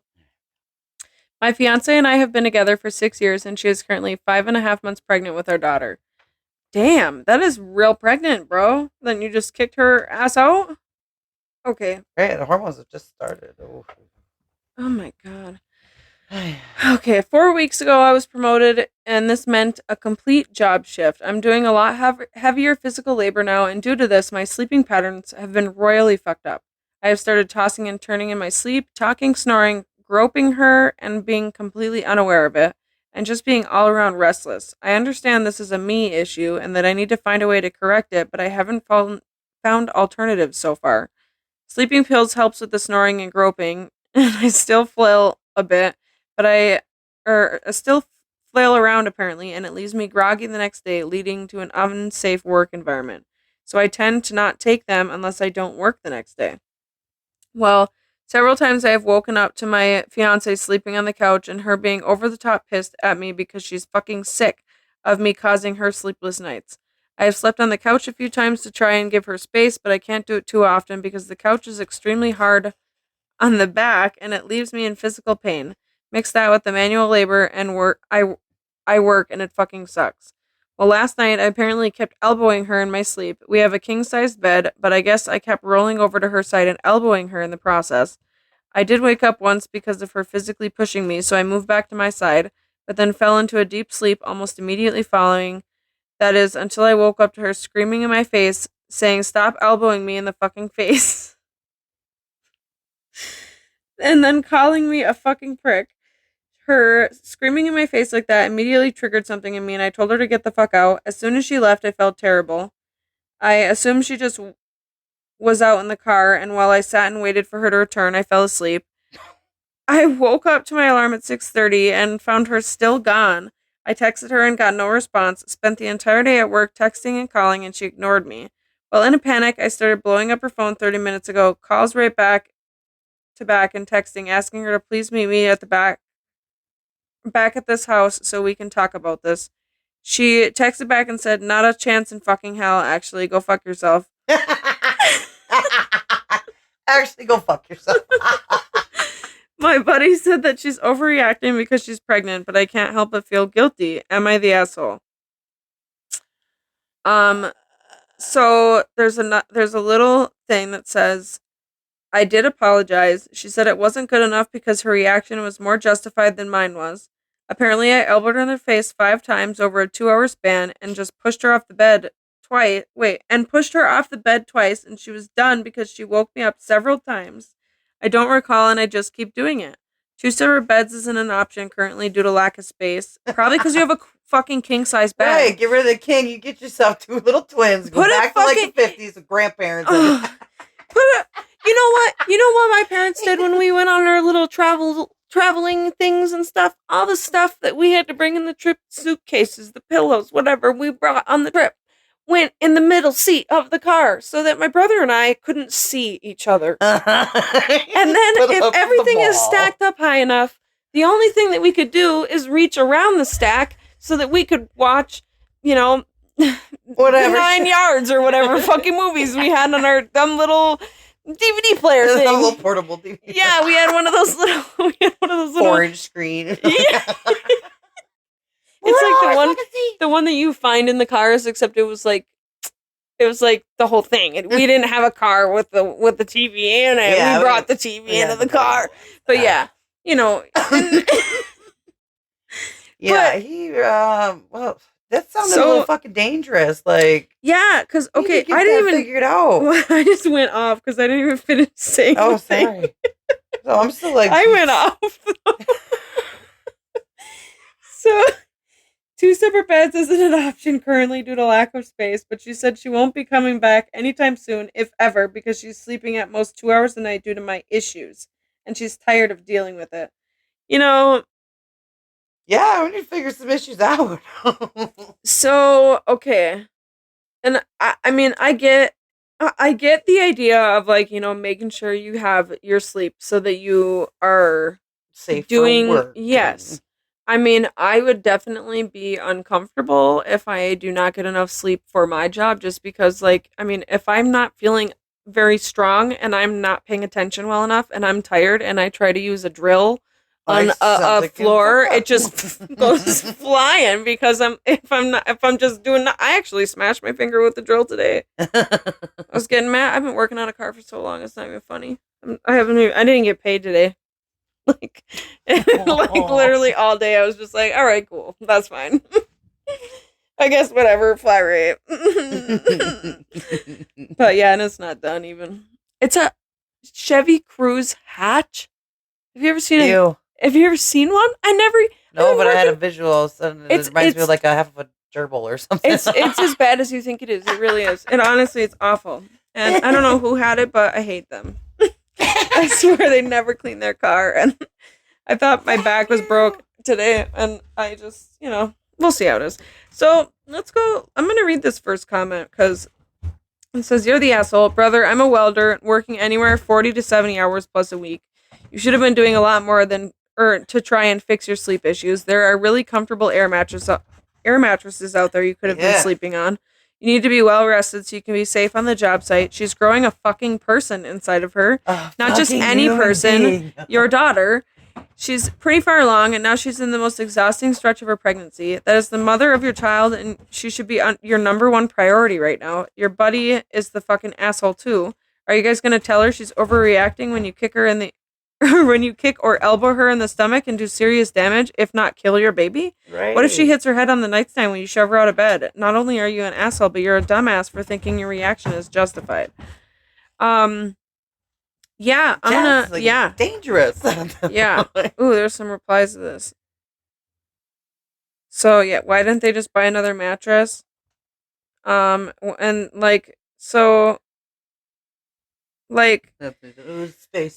my fiance and I have been together for 6 years, and she is currently 5.5 months pregnant with our daughter. Damn, that is real pregnant, bro. Then you just kicked her ass out. Okay. Right, the hormones have just started. Oh. Oh my god. Okay, 4 weeks ago I was promoted, and this meant a complete job shift. I'm doing a lot heavier physical labor now, and due to this, my sleeping patterns have been royally fucked up. I have started tossing and turning in my sleep, talking, snoring, groping her, and being completely unaware of it, and just being all around restless. I understand this is a me issue and that I need to find a way to correct it, but I haven't found alternatives so far. Sleeping pills helps with the snoring and groping, and I still flail a bit, but I still flail around apparently, and it leaves me groggy the next day, leading to an unsafe work environment. So I tend to not take them unless I don't work the next day. Well, several times I have woken up to my fiance sleeping on the couch and her being over the top pissed at me because she's fucking sick of me causing her sleepless nights. I have slept on the couch a few times to try and give her space, but I can't do it too often because the couch is extremely hard on the back and it leaves me in physical pain. Mix that with the manual labor and I work and it fucking sucks. Well, last night I apparently kept elbowing her in my sleep. We have a king-sized bed, but I guess I kept rolling over to her side and elbowing her in the process. I did wake up once because of her physically pushing me, so I moved back to my side, but then fell into a deep sleep almost immediately following. That is, until I woke up to her screaming in my face, saying, "Stop elbowing me in the fucking face." And then calling me a fucking prick. Her screaming in my face like that immediately triggered something in me, and I told her to get the fuck out. As soon as she left, I felt terrible. I assumed she just was out in the car, and while I sat and waited for her to return, I fell asleep. I woke up to my alarm at 6:30 and found her still gone. I texted her and got no response. Spent the entire day at work texting and calling, and she ignored me. Well, in a panic, I started blowing up her phone 30 minutes ago. Calls right back to back and texting, asking her to please meet me at the back at this house so we can talk about this. She texted back and said, "Not a chance in fucking hell, actually. Go fuck yourself." Actually, go fuck yourself. My buddy said that she's overreacting because she's pregnant, but I can't help but feel guilty. Am I the asshole? Um, so there's a little thing that says I did apologize. She said it wasn't good enough because her reaction was more justified than mine was. Apparently, I elbowed her in the face 5 times over a 2-hour span and just pushed her off the bed twice. Wait, and pushed her off the bed twice, and she was done because she woke me up several times. I don't recall, and I just keep doing it. 2 separate beds isn't an option currently due to lack of space. Probably because you have a fucking king size bed. Right, get rid of the king. You get yourself 2 little twins. Go Put a back to like the 50s with grandparents. You know what? You know what my parents did when we went on our little traveling things and stuff? All the stuff that we had to bring in the trip, suitcases, the pillows, whatever we brought on the trip, went in the middle seat of the car so that my brother and I couldn't see each other. And then if everything is stacked up high enough, the only thing that we could do is reach around the stack so that we could watch, whatever 9 yards or whatever fucking movies we had on our dumb little DVD player thing. A little portable DVD. Yeah, we had one of those little orange screen. Yeah. It's like the one that you find in the cars, except it was like the whole thing. We didn't have a car with the TV in it. Yeah, we brought the TV into the car. But yeah, Yeah, well, that sounded a little fucking dangerous. Like, yeah, because okay, I didn't even figure it out. I just went off because I didn't even finish saying. Oh, sorry. So I'm still like, I went off. So, 2 separate beds isn't an option currently due to lack of space, but she said she won't be coming back anytime soon, if ever, because she's sleeping at most 2 hours a night due to my issues, and she's tired of dealing with it. Yeah, we need to figure some issues out. So, okay. And I mean, I get the idea of like, making sure you have your sleep so that you are safe doing for work. Yes. I mean, I would definitely be uncomfortable if I do not get enough sleep for my job, just because, like, I mean, if I'm not feeling very strong and I'm not paying attention well enough and I'm tired and I try to use a drill on a floor, it just goes flying because if I'm just doing, I actually smashed my finger with the drill today. I was getting mad. I've been working on a car for so long, it's not even funny. I didn't get paid today. Like literally all day I was just like, all right, cool, that's fine. I guess whatever, flat rate. But yeah, and it's not done even. It's a Chevy Cruze hatch. Have you ever seen it? Have you ever seen one? No, but I had a visual. So it reminds me of like a half of a gerbil or something. It's as bad as you think it is. It really is. And honestly, it's awful. And I don't know who had it, but I hate them. I swear they never clean their car. And I thought my back was broke today. And I just, we'll see how it is. So let's go. I'm going to read this first comment because it says, "You're the asshole. Brother, I'm a welder working anywhere 40 to 70 hours plus a week. You should have been doing a lot more to try and fix your sleep issues. There are really comfortable air mattresses out there you could have been sleeping on. You need to be well rested so you can be safe on the job site. She's growing a fucking person inside of her. Not just any person, your daughter. She's pretty far along, and now she's in the most exhausting stretch of her pregnancy. That is the mother of your child, and she should be your number one priority right now. Your buddy is the fucking asshole, too. Are you guys going to tell her she's overreacting when you kick her in the... when you kick or elbow her in the stomach and do serious damage, if not kill your baby? Right. What if she hits her head on the nightstand when you shove her out of bed? Not only are you an asshole, but you're a dumbass for thinking your reaction is justified." Yeah, I'm gonna, dangerous. Yeah. Ooh, there's some replies to this. So, yeah, why didn't they just buy another mattress? And,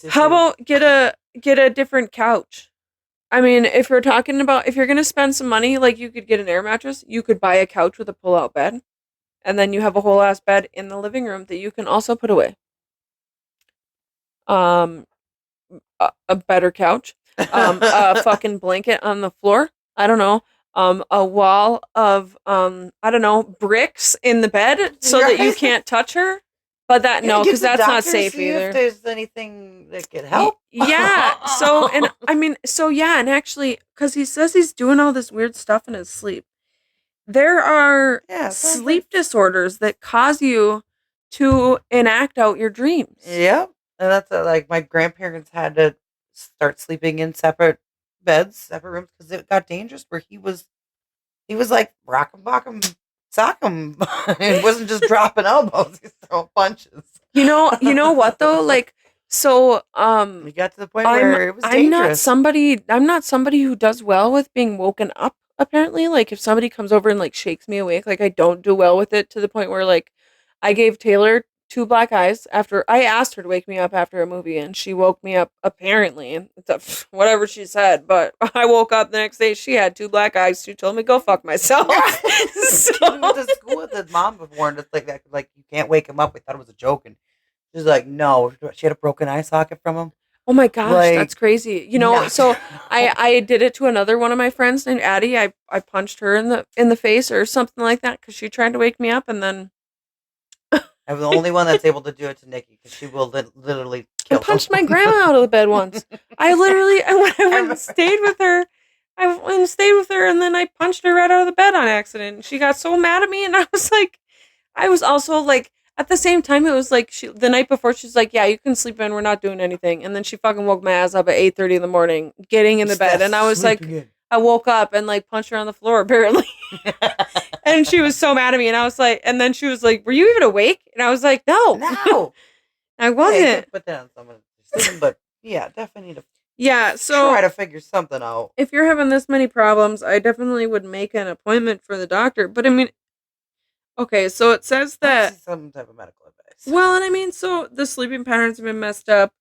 how about get a different couch? I mean, if you're gonna spend some money, like, you could get an air mattress, you could buy a couch with a pull-out bed, and then you have a whole ass bed in the living room that you can also put away. A better couch, a fucking blanket on the floor. I don't know. A wall of I don't know, bricks in the bed so that you can't touch her. But that Yeah, no, get because the that's not doctor to safe see if either. there's anything that could help. Yeah. So and I mean, so yeah, and actually, because he says he's doing all this weird stuff in his sleep. There are Yeah, sounds like. sleep disorders that cause you to enact out your dreams. Yep. And that's like my grandparents had to start sleeping in separate beds, separate rooms because it got dangerous where he was like rock 'em, bock 'em, sock 'em. It wasn't just dropping elbows, he's throwing punches. You know what though? Like, so We got to the point I'm where it was dangerous. I'm not somebody who does well with being woken up, apparently. Like if somebody comes over and like shakes me awake, like I don't do well with it to the point where like I gave Taylor two black eyes after I asked her to wake me up after a movie and she woke me up apparently. Whatever she said, but I woke up the next day, she had two black eyes. She told me go fuck myself. We went So to school with his mom had warned us like that, like you can't wake him up. We thought it was a joke, and she's like, no, she had a broken eye socket from him. oh my gosh, Like, that's crazy. You know, knocked her so out. I did it to another one of my friends named Addie. I punched her in the face or something like that because she tried to wake me up, and then I'm the only one that's able to do it to Nikki because she will literally I kill punched my someone. grandma out of the bed once. I literally I went I and stayed with her. I went and stayed with her, and then I punched her right out of the bed on accident. She got so mad at me, and I was like, I was also like, at the same time, it was like the night before, she's like, "Yeah, you can sleep in. We're not doing anything." And then she fucking woke my ass up at 8:30 in the morning, getting in the bed, and I was sleeping like, in. I woke up and like punched her on the floor apparently, and she was so mad at me, and I was like, and then she was like, "Were you even awake?" And I was like, "No, No. I Yeah, you wasn't." could put that on someone sleeping, but yeah, definitely need to Yeah, try so to figure something out. if you're having this many problems, I definitely would make an appointment for the doctor. But I mean, okay, so it says I want to that, see some type of medical advice. well, and I mean, so the sleeping patterns have been messed up,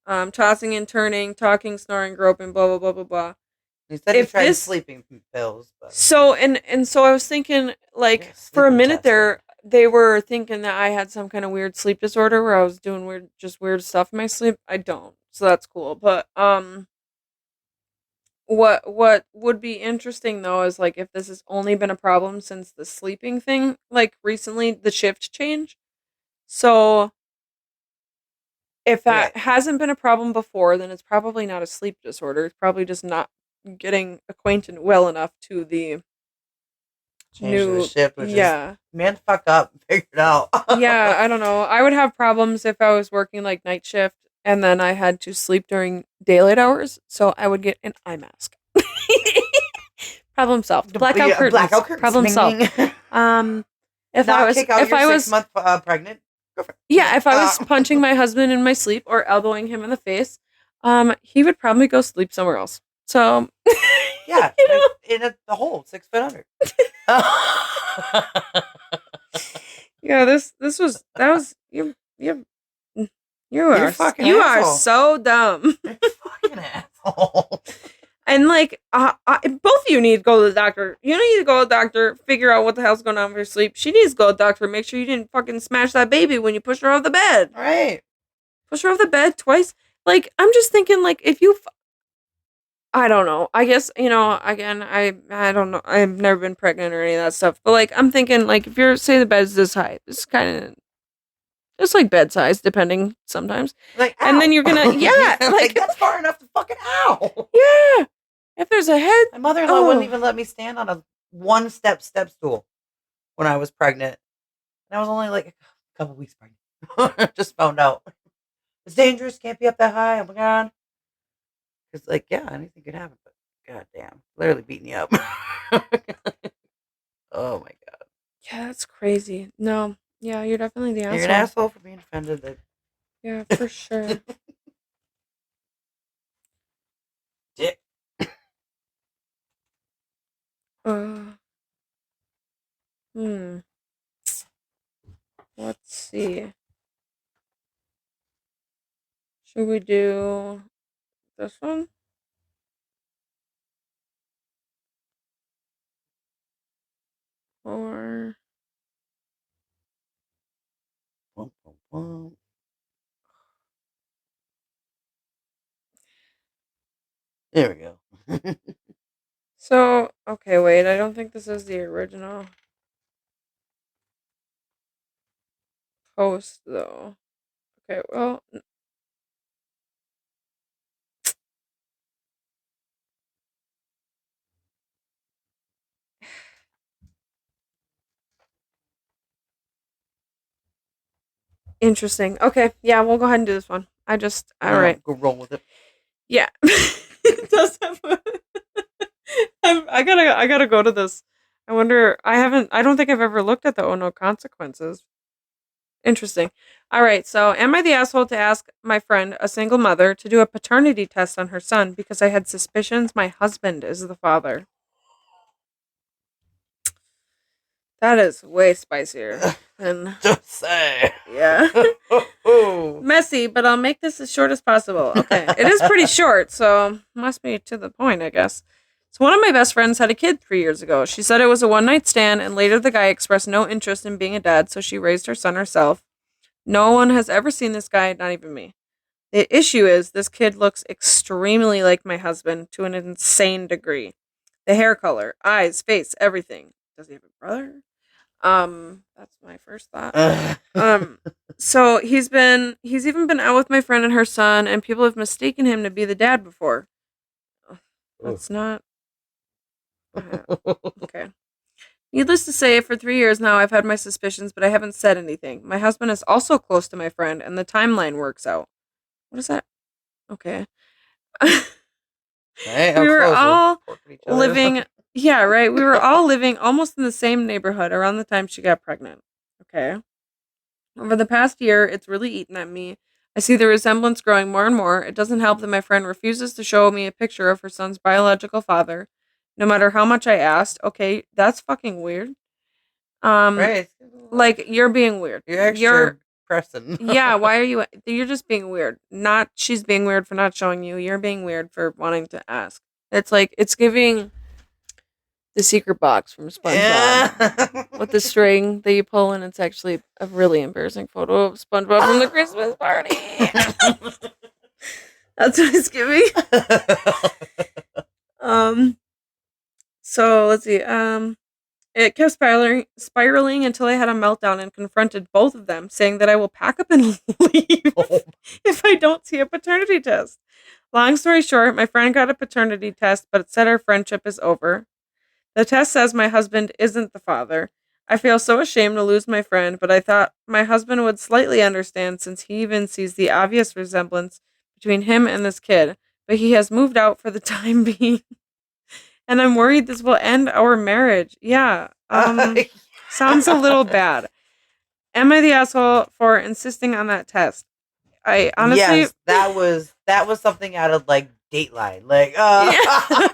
tossing and turning, talking, snoring, groping, blah, blah, blah, blah, blah. He said he If tried this, sleeping pills, but so, and so I was thinking, yeah, like, for a sleeping minute test. there, they were thinking that I had some kind of weird sleep disorder where I was doing weird, just weird stuff in my sleep. I don't, so that's cool. But, what would be interesting though is like if this has only been a problem since the sleeping thing, like recently the shift change. So if that Right. hasn't been a problem before, then it's probably not a sleep disorder. It's probably just not getting acquainted well enough to the Change to the new. shift, which is Yeah. man, fuck up and figure it out. Yeah, I don't know. I would have problems if I was working like night shift and then I had to sleep during daylight hours, so I would get an eye mask. Problem solved. Blackout Yeah, curtains. blackout curtains. Problem Ming, solved. ming. Um, if I Not was kick out if your I six was month pregnant girlfriend. yeah, if I was Uh, punching my husband in my sleep or elbowing him in the face, he would probably go sleep somewhere else. So, yeah, you know, in the hole, 6 foot under. yeah, this was that was you You're a fucking you are asshole. so dumb. You're a fucking asshole. And like, both of you need to go to the doctor. You need to go to the doctor, figure out what the hell's going on with your sleep. She needs to go to the doctor, make sure you didn't fucking smash that baby when you pushed her off the bed. Right. Push her off the bed twice. Like, I'm just thinking, like, if you, I don't know. I guess again, I don't know. I've never been pregnant or any of that stuff. But like, I'm thinking, like, if you're say the bed's this high, it's kind of it's like bed size, depending sometimes. Like, And then ow. you're gonna, yeah, Like, like, that's far enough to fucking ow. yeah. If there's a head, My mother in law wouldn't oh, even let me stand on a one step stool when I was pregnant. And I was only like a couple weeks pregnant. Just found out. It's dangerous. Can't be up that high. Oh my God. It's like, yeah, anything could happen. But goddamn, literally beating you up. Oh my God. yeah, that's crazy. No, yeah, you're definitely the You're an asshole. asshole for being offended. Yeah, for sure. Dick. Uh, hmm. Let's see. Should we do this one? Or Womp, womp, womp. There we go. so okay, wait, I don't think this is the original. post though. Okay, well, interesting. Okay, yeah, we'll go ahead and do this one. All No, right. go roll with it. Yeah. It does have I gotta go to this. I don't think I've ever looked at the oh no consequences. Interesting. All right, so am I the asshole to ask my friend, a single mother, to do a paternity test on her son because I had suspicions my husband is the father? That is way spicier than Just say. yeah. Messy, but I'll make this as short as possible. Okay. It is pretty short, so must be to the point, I guess. So one of my best friends had a kid 3 years ago. She said it was a one night stand, and later the guy expressed no interest in being a dad, so she raised her son herself. No one has ever seen this guy, not even me. The issue is this kid looks extremely like my husband to an insane degree. The hair color, eyes, face, everything. Does he have a brother? That's my first thought. Um, so he's even been out with my friend and her son, and people have mistaken him to be the dad before. Ugh, that's not okay. Needless to say, for 3 years now, I've had my suspicions, but I haven't said anything. My husband is also close to my friend, and the timeline works out. What is that? Okay. Hey, how We were close are all porking each other? living, yeah, right. We were all living almost in the same neighborhood around the time she got pregnant. Okay. Over the past year, it's really eaten at me. I see the resemblance growing more and more. It doesn't help that my friend refuses to show me a picture of her son's biological father, no matter how much I asked. Okay, that's fucking weird. Um, Right. like you're being weird. You're extra pressing. Yeah. Why are you? You're just being weird. Not she's being weird for not showing you. You're being weird for wanting to ask. It's like it's giving the secret box from SpongeBob with the string that you pull, and it's actually a really embarrassing photo of SpongeBob from the Christmas party. That's what it's giving. Um. So let's see. It kept spiraling until I had a meltdown and confronted both of them, saying that I will pack up and leave if I don't see a paternity test. Long story short, my friend got a paternity test, but it said our friendship is over. The test says my husband isn't the father. I feel so ashamed to lose my friend, but I thought my husband would slightly understand since he even sees the obvious resemblance between him and this kid, but he has moved out for the time being. And I'm worried this will end our marriage. Yeah. Sounds a little bad. Am I the asshole for insisting on that test? I honestly Yes, that was something out of like Dateline. Like, yeah.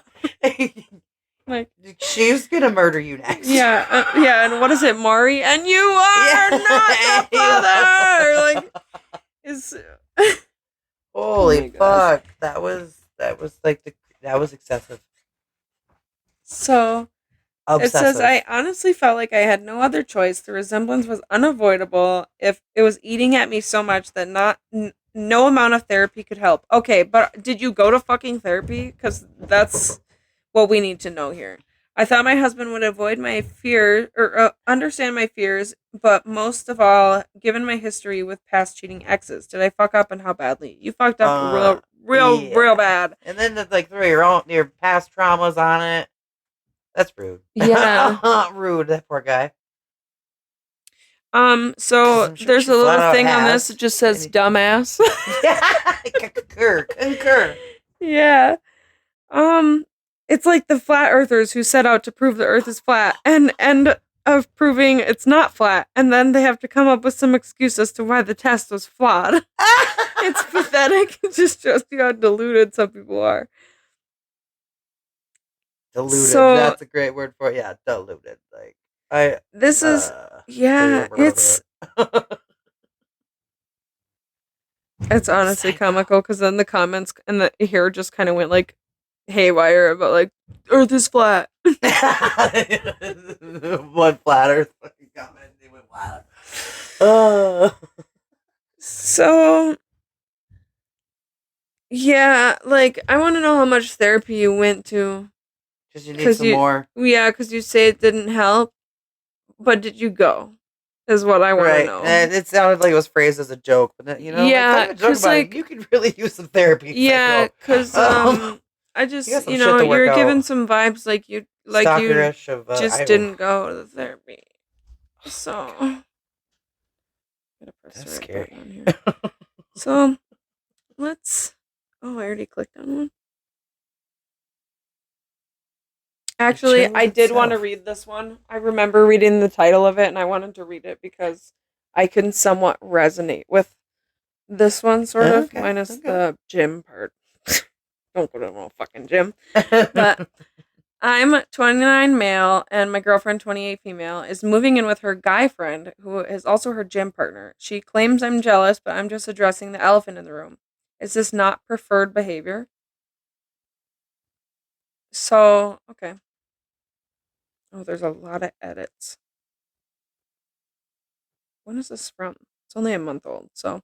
Like she's gonna murder you next. yeah, yeah, and what is it, Maury? And you are not the father. Like, is holy oh fuck? That was that was excessive. So it says Obsessive. I honestly felt like I had no other choice. The resemblance was unavoidable. If it was eating at me so much that no amount of therapy could help. Okay, but did you go to fucking therapy? Because that's what we need to know here. I thought my husband would avoid my fear or understand my fears, but most of all, given my history with past cheating exes, did I fuck up and how badly? You fucked up real bad. And then to like throw your past traumas on it. That's rude. Yeah. Rude, that poor guy. So Sure there's a little thing on this has. that just says dumbass. Concur. Yeah. Um, it's like the flat earthers who set out to prove the earth is flat and end of proving it's not flat, and then they have to come up with some excuse as to why the test was flawed. It's pathetic. It just shows you how deluded some people are. Deluded. So that's a great word for it. Yeah, deluded. Like this is yeah, it's honestly comical because then the comments and the hair just kind of went like haywire about like Earth is flat. One flat Earth fucking comment. They went wild. So yeah, like I want to know how much therapy you went to. Because you need some more. Yeah, because you say it didn't help, but did you go? is what I want to Right. know. And it sounded like it was phrased as a joke, but it's not Yeah, even a joke cause about it. like You could really use some therapy, yeah, psycho. cause Um, I you got just some shit to work you're given out. some vibes like you Stalkerish of just I. didn't go to the therapy. So I'm gonna press the That's right scary. button on here. So let's. Oh, I already clicked on one. The Actually, chamber I did want to itself. read this one. I remember reading the title of it, and I wanted to read it because I can somewhat resonate with this one, sort of, Okay. minus Okay. the gym part. Don't go to no fucking gym. But I'm 29 male, and my girlfriend, 28 female, is moving in with her guy friend, who is also her gym partner. She claims I'm jealous, but I'm just addressing the elephant in the room. Is this not preferred behavior? So, okay. Oh, there's a lot of edits. When is this from? It's only a month old. So,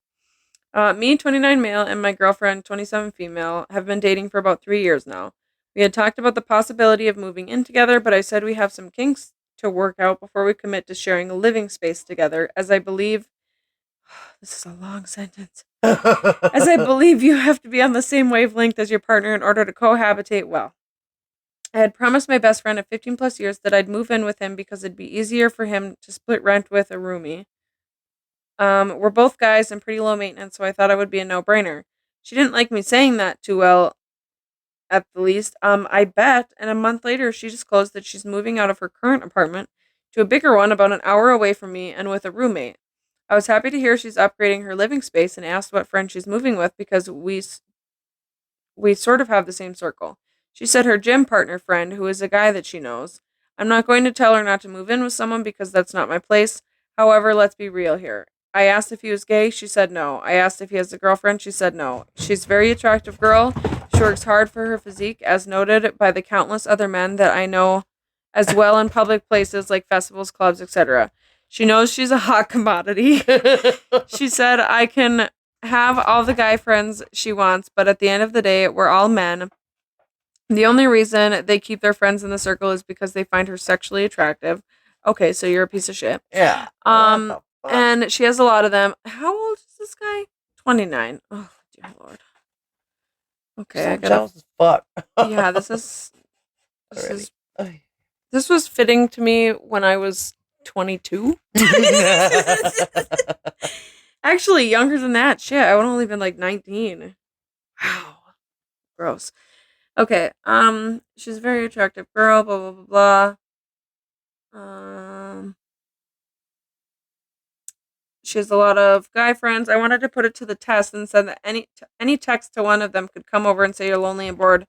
me, 29 male, and my girlfriend, 27 female, have been dating for about 3 years now. We had talked about the possibility of moving in together, but I said we have some kinks to work out before we commit to sharing a living space together, as I believe. This is a long sentence. As I believe you have to be on the same wavelength as your partner in order to cohabitate well. I had promised my best friend of 15 plus years that I'd move in with him because it'd be easier for him to split rent with a roomie. We're both guys and pretty low maintenance, so I thought it would be a no-brainer. She didn't like me saying that too well, at the least. I bet, and a month later, she disclosed that she's moving out of her current apartment to a bigger one about an hour away from me and with a roommate. I was happy to hear she's upgrading her living space and asked what friend she's moving with because we sort of have the same circle. She said her gym partner friend, who is a guy that she knows. I'm not going to tell her not to move in with someone because that's not my place. However, let's be real here. I asked if he was gay. She said no. I asked if he has a girlfriend. She said no. She's a very attractive girl. She works hard for her physique, as noted by the countless other men that I know as well in public places like festivals, clubs, etc. She knows she's a hot commodity. She said I can have all the guy friends she wants, but at the end of the day, we're all men. The only reason they keep their friends in the circle is because they find her sexually attractive. Okay, so you're a piece of shit. Yeah. What the fuck? And she has a lot of them. How old is this guy? 29. Oh, dear lord. You Okay, I sound gotta. jealous as fuck. Yeah, this is. This Already. is. This was fitting to me when I was 22. Actually, younger than that. Shit, I would only been like 19. Wow. Gross. Okay. She's a very attractive girl. Blah blah blah blah. She has a lot of guy friends. I wanted to put it to the test and said that any text to one of them could come over and say you're lonely and bored,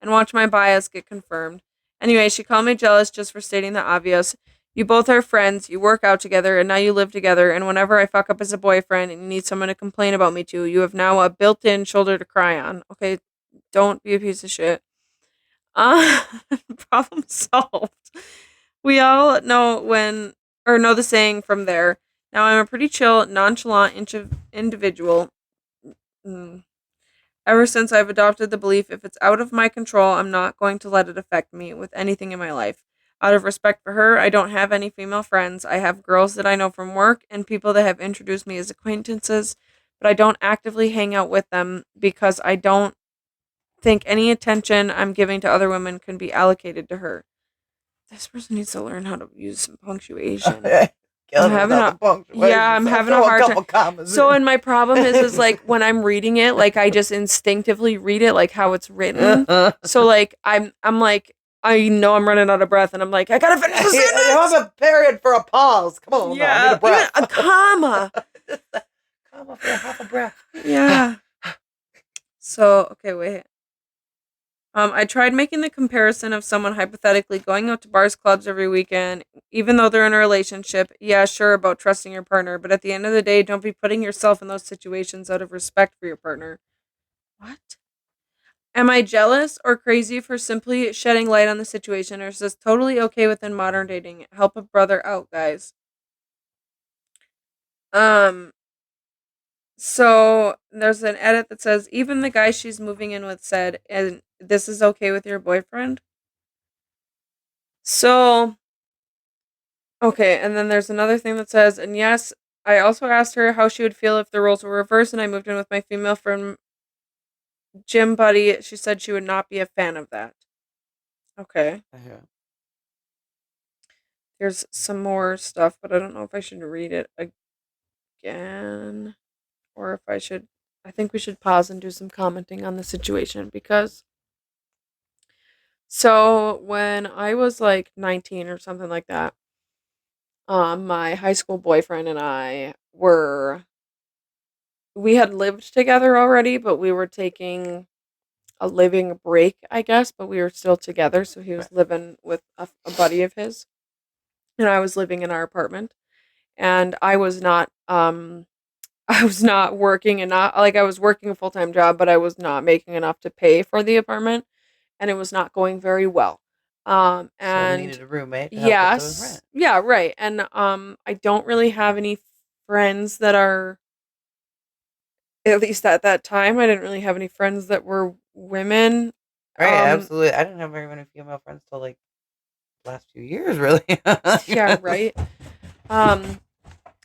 and watch my bias get confirmed. Anyway, she called me jealous just for stating the obvious. You both are friends. You work out together, and now you live together. And whenever I fuck up as a boyfriend and you need someone to complain about me to, you have now a built-in shoulder to cry on. Okay, don't be a piece of shit. Uh, problem solved. We all know know the saying from there. Now I'm a pretty chill, nonchalant individual. Mm. Ever since I've adopted the belief if it's out of my control, I'm not going to let it affect me with anything in my life. Out of respect for her, I don't have any female friends. I have girls that I know from work and people that have introduced me as acquaintances, but I don't actively hang out with them because I don't think any attention I'm giving to other women can be allocated to her. This person needs to learn how to use some punctuation. I'm Killing me having without a the punctuation. yeah, I'm having a Throw a hard time. couple commas So, in. and my problem is like when I'm reading it, like I just instinctively read it like how it's written. So like I'm like I know I'm running out of breath, and I'm like I gotta finish the I sentence. have a period for a pause. Come on, now. I need a Yeah, even breath. a comma. Comma for half a breath. Yeah. So okay, wait. I tried making the comparison of someone hypothetically going out to bars, clubs every weekend, even though they're in a relationship. Yeah, sure about trusting your partner, but at the end of the day, don't be putting yourself in those situations out of respect for your partner. What? Am I jealous or crazy for simply shedding light on the situation, or is this totally okay within modern dating? Help a brother out, guys. Um, so there's an edit that says even the guy she's moving in with said, and this is okay with your boyfriend. So Okay, and then there's another thing that says, and yes, I also asked her how she would feel if the roles were reversed and I moved in with my female friend gym buddy. She said she would not be a fan of that. Okay. Yeah. There's some more stuff, but I don't know if I should read it again or if I should. I think we should pause and do some commenting on the situation because so when I was like 19 or something like that, my high school boyfriend and I were we had lived together already, but we were taking a living break, I guess, but we were still together. So he Right. was living with a buddy of his, and I was living in our apartment. And I was not, I was not working and not like I was working a full time job, but I was not making enough to pay for the apartment, and it was not going very well. So he And needed a roommate to help with the yes, rent. yeah, right. And I don't really have any friends that are at least at that time. I didn't really have any friends that were women. Right, Um, absolutely. I didn't have very many female friends till like the last few years, really. yeah, right. Um,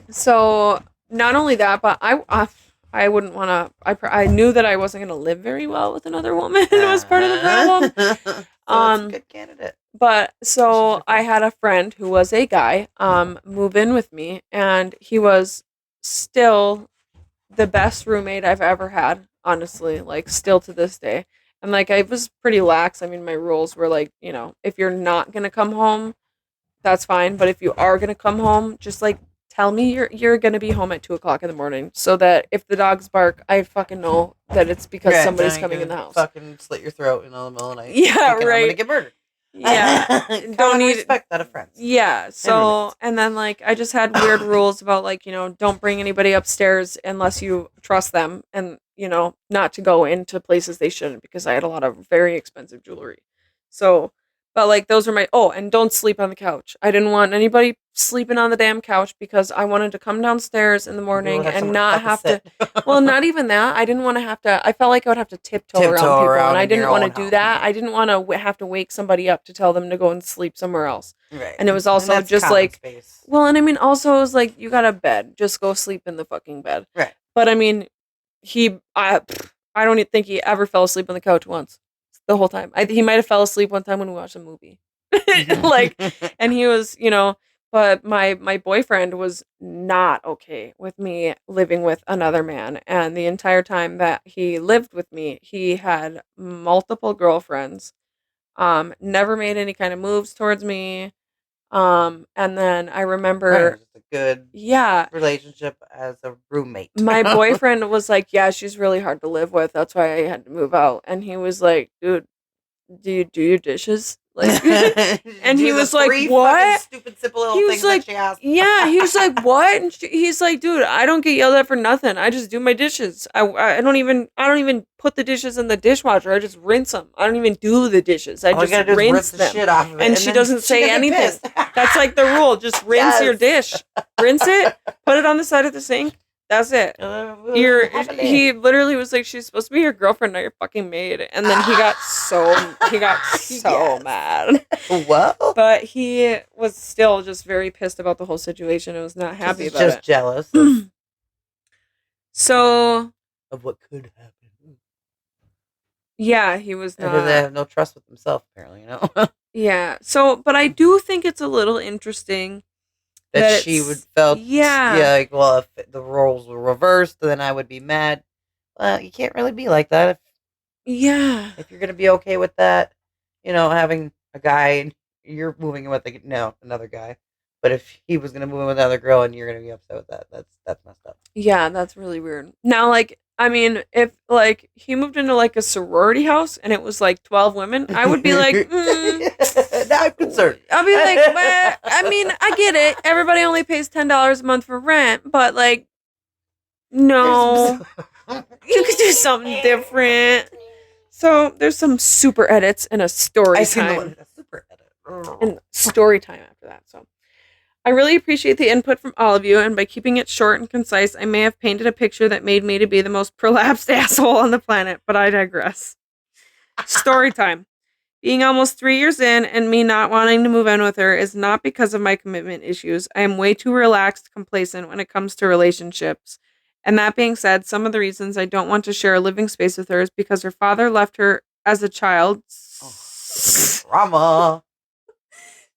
so not only that, but I wouldn't want to. I knew that I wasn't going to live very well with another woman. Was part of the problem. So it's a Um, good candidate. but Especially so for I fun. had a friend who was a guy move in with me, and he was still the best roommate I've ever had. Honestly, like still to this day. And like I was pretty lax. I mean, my rules were like, if you're not gonna come home, that's fine. But if you are gonna come home, just like tell me you're gonna be home at 2 o'clock in the morning, so that if the dogs bark, I fucking know that it's because Yeah, somebody's then you coming in can the house. fucking slit your throat in the middle of the night, Yeah, thinking I'm gonna right. get murdered. Yeah, don't Common need. respect out of friends Yeah. and So roommates. and then like I just had weird rules about like don't bring anybody upstairs unless you trust them, and not to go into places they shouldn't because I had a lot of very expensive jewelry. So, but like those were my and don't sleep on the couch. I didn't want anybody sleeping on the damn couch because I wanted to come downstairs in the Be able to morning have and somewhere to not fucking have to. sit. Well, not even that. I didn't want to have to. I felt like I would have to tiptoe around Tiptoe people, and around I in your didn't want to own do home. that. Yeah. I didn't want to have to wake somebody up to tell them to go and sleep somewhere else. Right. And it was And also that's just common like, space. well, and I mean, also it was like, you got a bed, just go sleep in the fucking bed. Right. But I mean, I don't even think he ever fell asleep on the couch once, the whole time. He might have fell asleep one time when we watched a movie, like, and he was, but my boyfriend was not okay with me living with another man, and the entire time that he lived with me, he had multiple girlfriends. Never made any kind of moves towards me. And then I Right. remember, Just a good yeah, relationship as a roommate. my boyfriend was like, yeah, she's really hard to live with. That's why I had to move out. And he was like, dude, do you do your dishes? Like, and he Do the was like, three fucking what? stupid simple little He was things that like, she asked. yeah, he was like, what? And he's like, dude, I don't get yelled at for nothing. I just do my dishes. I don't even put the dishes in the dishwasher. I just rinse them. I don't even do the dishes. I All you just gotta do is rinse rip the them. shit off of it, And and she then doesn't she say gonna get anything. pissed. That's like the rule. Just rinse your Yes. dish. Rinse it, put it on the side of the sink. That's it. Happily. He literally was like, she's supposed to be your girlfriend, not your fucking maid. And then he got so Yes. mad. Well, But he was still just very pissed about the whole situation and was not happy he's about just it. jealous So of what could happen. yeah, he was Because they not. have no trust with himself, apparently, Yeah. So, but I do think it's a little interesting that that she would it's felt, yeah, yeah, like, well, if the roles were reversed, then I would be mad. Well, you can't really be like that yeah, if you're gonna be okay with that. Having a guy and you're moving in with another guy. But if he was gonna move in with another girl and you're gonna be upset with that, that's messed up. yeah. That's really weird. Now, like, I mean, if like he moved into like a sorority house and it was like 12 women, I would be like, Now I'm concerned. I'll be like, well, I mean, I get it. Everybody only pays $10 a month for rent, but like, no, you could do something different. So there's some super edits and a story I seen the one time with a super edit. and story time after that. So I really appreciate the input from all of you, and by keeping it short and concise, I may have painted a picture that made me to be the most prolapsed asshole on the planet, but I digress. Story time. Being almost 3 years in and me not wanting to move in with her is not because of my commitment issues. I am way too relaxed, complacent when it comes to relationships. And that being said, some of the reasons I don't want to share a living space with her is because her father left her as a child. Oh, drama.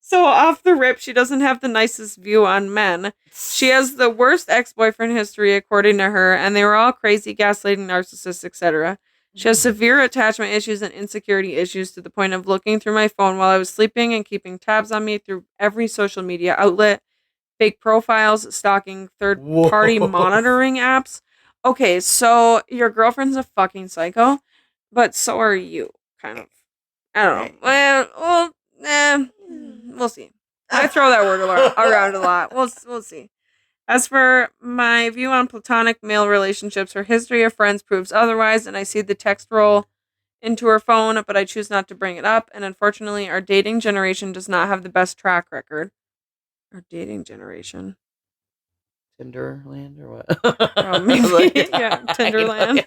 So off the rip, she doesn't have the nicest view on men. She has the worst ex-boyfriend history, according to her, and they were all crazy, gaslighting, narcissists, etc. She has severe attachment issues and insecurity issues to the point of looking through my phone while I was sleeping and keeping tabs on me through every social media outlet, fake profiles, stalking third-party Whoa. monitoring apps. Okay, so your girlfriend's a fucking psycho, but so are you, kind of. I don't know. We'll see. I throw that word around a lot. We'll see. As for my view on platonic male relationships, her history of friends proves otherwise, and I see the text roll into her phone, but I choose not to bring it up. And unfortunately, our dating generation does not have the best track record. Our dating generation. Tinderland or what? Oh, maybe. Yeah, Tinderland.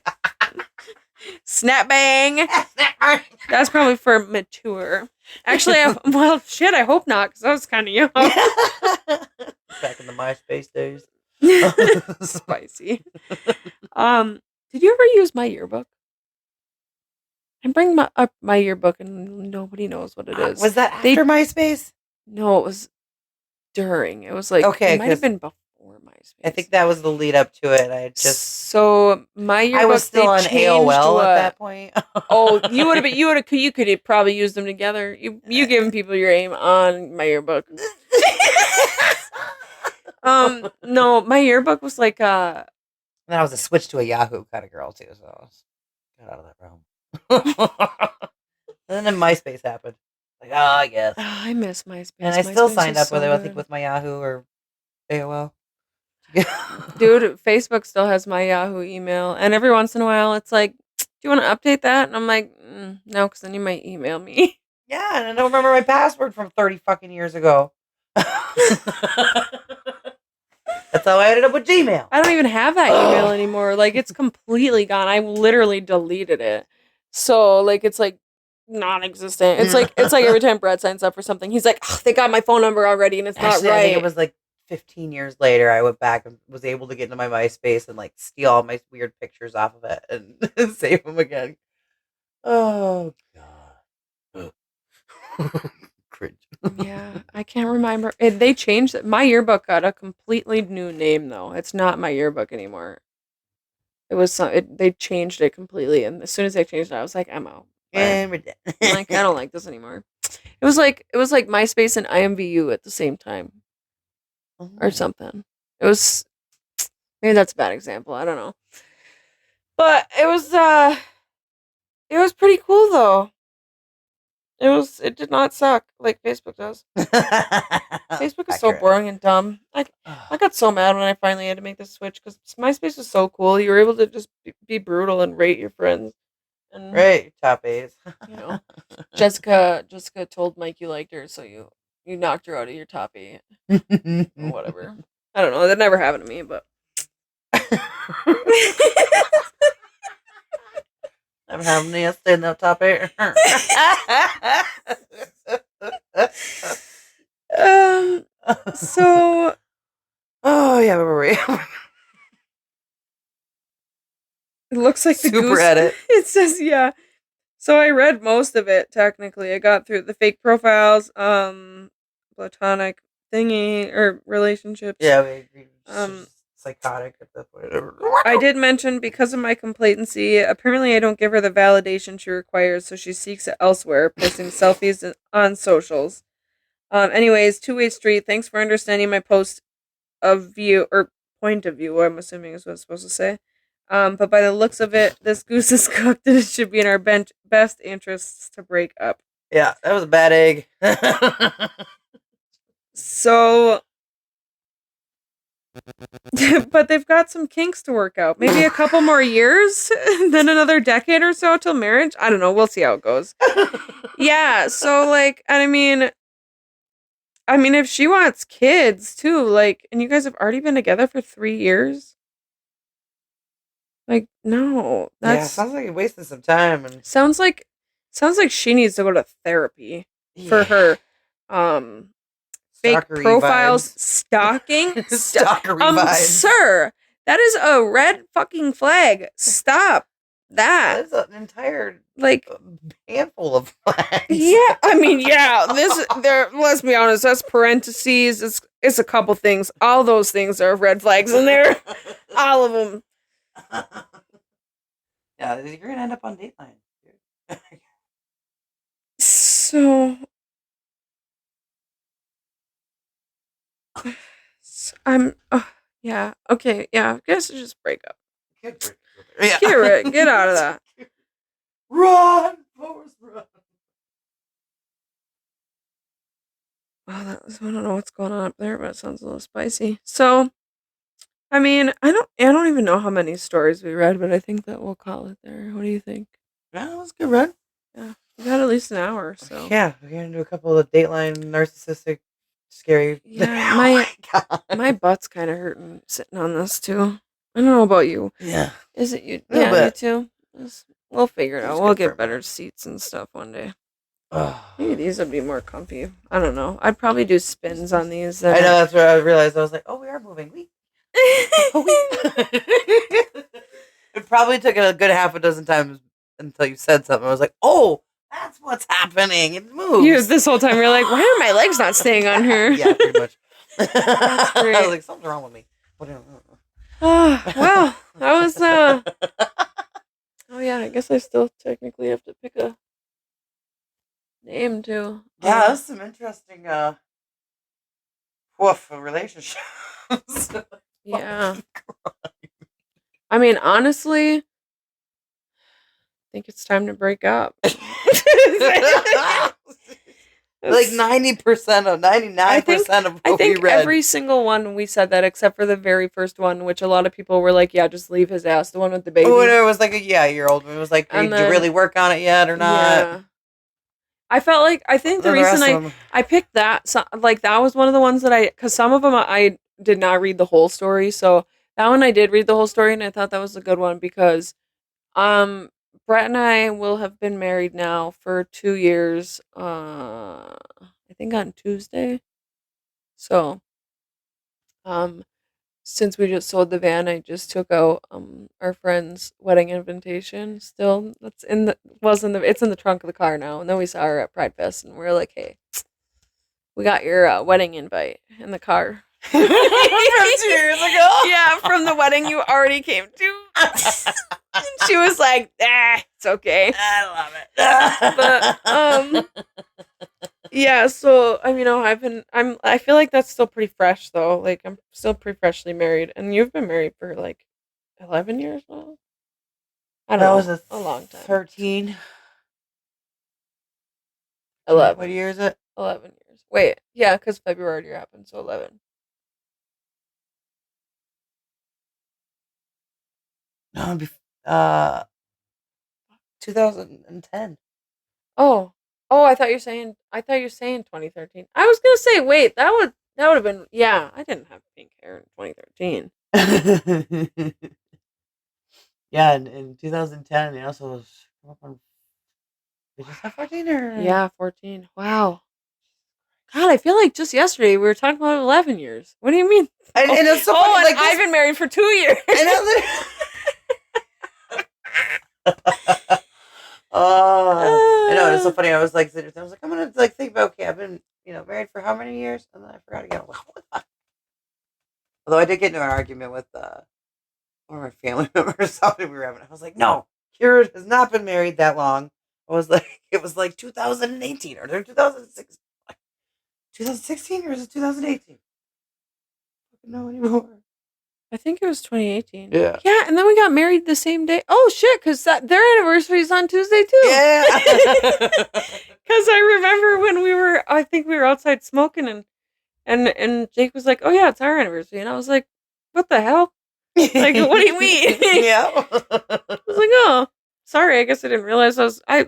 Snap bang. That's probably for mature. Actually, I hope not, because I was kind of young. Back in the MySpace days. Spicy. Did you ever use my yearbook? I bring up my yearbook and nobody knows what it is. Was that after MySpace? No, it was during. It was like, okay, it might have been before MySpace. I think that was the lead up to it. So my yearbook. I was still on AOL at that point. Oh, you could probably use them together. You giving people your aim on my yearbook. No, my yearbook was like And then I was a switch to a Yahoo kind of girl too, so I got out of that realm. And then MySpace happened. Like, I guess. Oh, I miss MySpace. And I still signed up with it, I I think, with my Yahoo or AOL. Dude, Facebook still has my Yahoo email, and every once in a while, it's like, "Do you want to update that?" And I'm like, "No, because then you might email me." Yeah, and I don't remember my password from 30 fucking years ago. That's how I ended up with Gmail. I don't even have that email anymore. Like, it's completely gone. I literally deleted it. So, like, it's like non-existent. It's like every time Brad signs up for something, he's like, they got my phone number already, and it's Actually, not right. I think it was like 15 years later, I went back and was able to get into my MySpace and like steal all my weird pictures off of it and save them again. Oh god. Cringe. Yeah, I can't remember. They changed it. My yearbook got a completely new name though. It's not my yearbook anymore. It was they changed it completely, and as soon as they changed it, I was like, I'm out. And we're dead. I'm like, I don't like this anymore. It was like MySpace and IMVU at the same time. Or something. It was maybe that's a bad example. I don't know. But it was pretty cool though. It did not suck like Facebook does. Facebook is so boring and dumb. I got so mad when I finally had to make the switch because MySpace was so cool. You were able to just be brutal and rate your friends. And right, top A's. You know, Jessica told Mike you liked her, so you knocked her out of your top 8. Or whatever. I don't know. That never happened to me, but I'm having to stay in the top 8. So oh yeah, where were we? It looks like the super goose. edit. It says yeah. So I read most of it technically. I got through the fake profiles, platonic thingy or relationships. Yeah, we agreed. Psychotic at that point. I did mention because of my complacency, apparently I don't give her the validation she requires, so she seeks it elsewhere, posting selfies on socials. Anyways, two-way street. Thanks for understanding my post of view or point of view. I'm assuming is what it's supposed to say. But by the looks of it, this goose is cooked, and it should be in our best interests to break up. Yeah, that was a bad egg. So, but they've got some kinks to work out. Maybe a couple more years, then another decade or so till marriage. I don't know. We'll see how it goes. Yeah. So, like, I mean, if she wants kids too, like, and you guys have already been together for 3 years. Like, no, yeah, sounds like you're wasting some time. And sounds like Sounds like she needs to go to therapy for Yeah. her um fake Stalkery profiles, vibes. stalking. Stalkery vibes. Sir, that is a red fucking flag. Stop that. That's an entire Like, handful of flags. yeah, I mean, yeah, this there, let's be honest, that's parentheses. It's a couple things. All those things are red flags in there. All of them. Yeah, you're gonna end up on Dateline. So I'm yeah, okay, yeah, I guess just break up. Yeah. Get out of that. Run, Forrest, run. Oh, I don't know what's going on up there, but it sounds a little spicy. So, I mean, I don't even know how many stories we read, but I think that we'll call it there. What do you think? Yeah, that was a good run. Yeah, we got at least an hour, so Yeah, we're gonna do a couple of Dateline narcissistic, scary. yeah, Oh my god. my butt's kind of hurting sitting on this too. I don't know about you. Yeah, Is it you? a little Yeah, you bit. too. We'll figure it It out. was We'll good for a get better minute. seats and stuff one day. Oh. Maybe these would be more comfy. I don't know. I'd probably do spins on these. I know, that's where I realized. I was like, oh, we are moving. Oh, It probably took a good half a dozen times until you said something. I was like, oh, that's what's happening. It moves. You this whole time you're like, why are my legs not staying on her? Yeah, pretty much. That's I great. was like, something's wrong with me. Well, that was oh yeah, I guess I still technically have to pick a name too. Yeah, that's some interesting relationships. Yeah. I mean, honestly, I think it's time to break up. Like 90% of 99% of I what we think read. every single one we said that except for the very first one, which a lot of people were like, yeah, just leave his ass, the one with the baby. Oh, it was like a year-old. It was like, did you really work on it yet or not? Yeah. I think the reason I picked that, so, like, that was one of the ones that because some of them I did not read the whole story. So that one I did read the whole story, and I thought that was a good one because Brett and I will have been married now for 2 years. I think on Tuesday. So, um, since we just sold the van, I just took out our friend's wedding invitation. Still, it's in the trunk of the car now. And then we saw her at Pride Fest, and we are like, hey, we got your wedding invite in the car. From 2 years ago? Yeah, from the wedding you already came to. And she was like, it's okay. I love it. But yeah, so I feel like that's still pretty fresh though. Like I'm still pretty freshly married, and you've been married for like 11 years now. I don't know, was a long time. 13. 11. What year is it? 11 years. Wait, yeah, because February already happened, so 11. No, 2010. Oh, I thought you were saying 2013. I was gonna say, wait, that would have been, yeah. I didn't have pink hair in 2013. Yeah, in 2010, they also was did you have 14 or? Yeah, 14. Wow. God, I feel like just yesterday we were talking about 11 years. What do you mean? And it's so funny, like I've been married for 2 years. I know, it's so funny. I was like, I'm gonna like think about, okay, I've been married for how many years, and then I forgot again. Although I did get into an argument with one of my family members, something we were having. I was like, no, Kira has not been married that long. It was like 2018 or 2006, 2016 or is it 2018? I don't know anymore. I think it was 2018. Yeah. Yeah, and then we got married the same day. Oh shit, because their anniversary is on Tuesday too. Yeah. Because I remember when I think we were outside smoking, and Jake was like, "Oh yeah, it's our anniversary," and I was like, "What the hell? Like, what do you mean?" Yeah. I was like, "Oh, sorry. I guess I didn't realize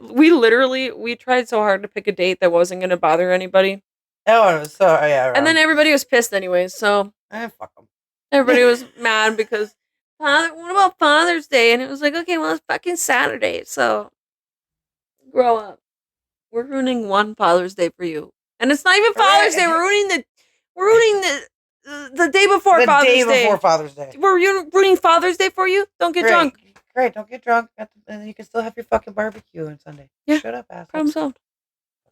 we tried so hard to pick a date that wasn't going to bother anybody." Oh, it was so yeah. And then everybody was pissed anyways, so fuck them. everybody was mad because what about Father's Day? And it was like, okay, well, it's fucking Saturday, so Grow up. We're ruining one Father's Day for you, and it's not even Father's Day. Hooray. We're ruining the day before The Father's day Day. before Father's Day. We're ruining Father's Day for you. Don't get drunk. Great, don't get drunk. And you can still have your fucking barbecue on Sunday. Yeah. Shut up, asshole. Problem solved.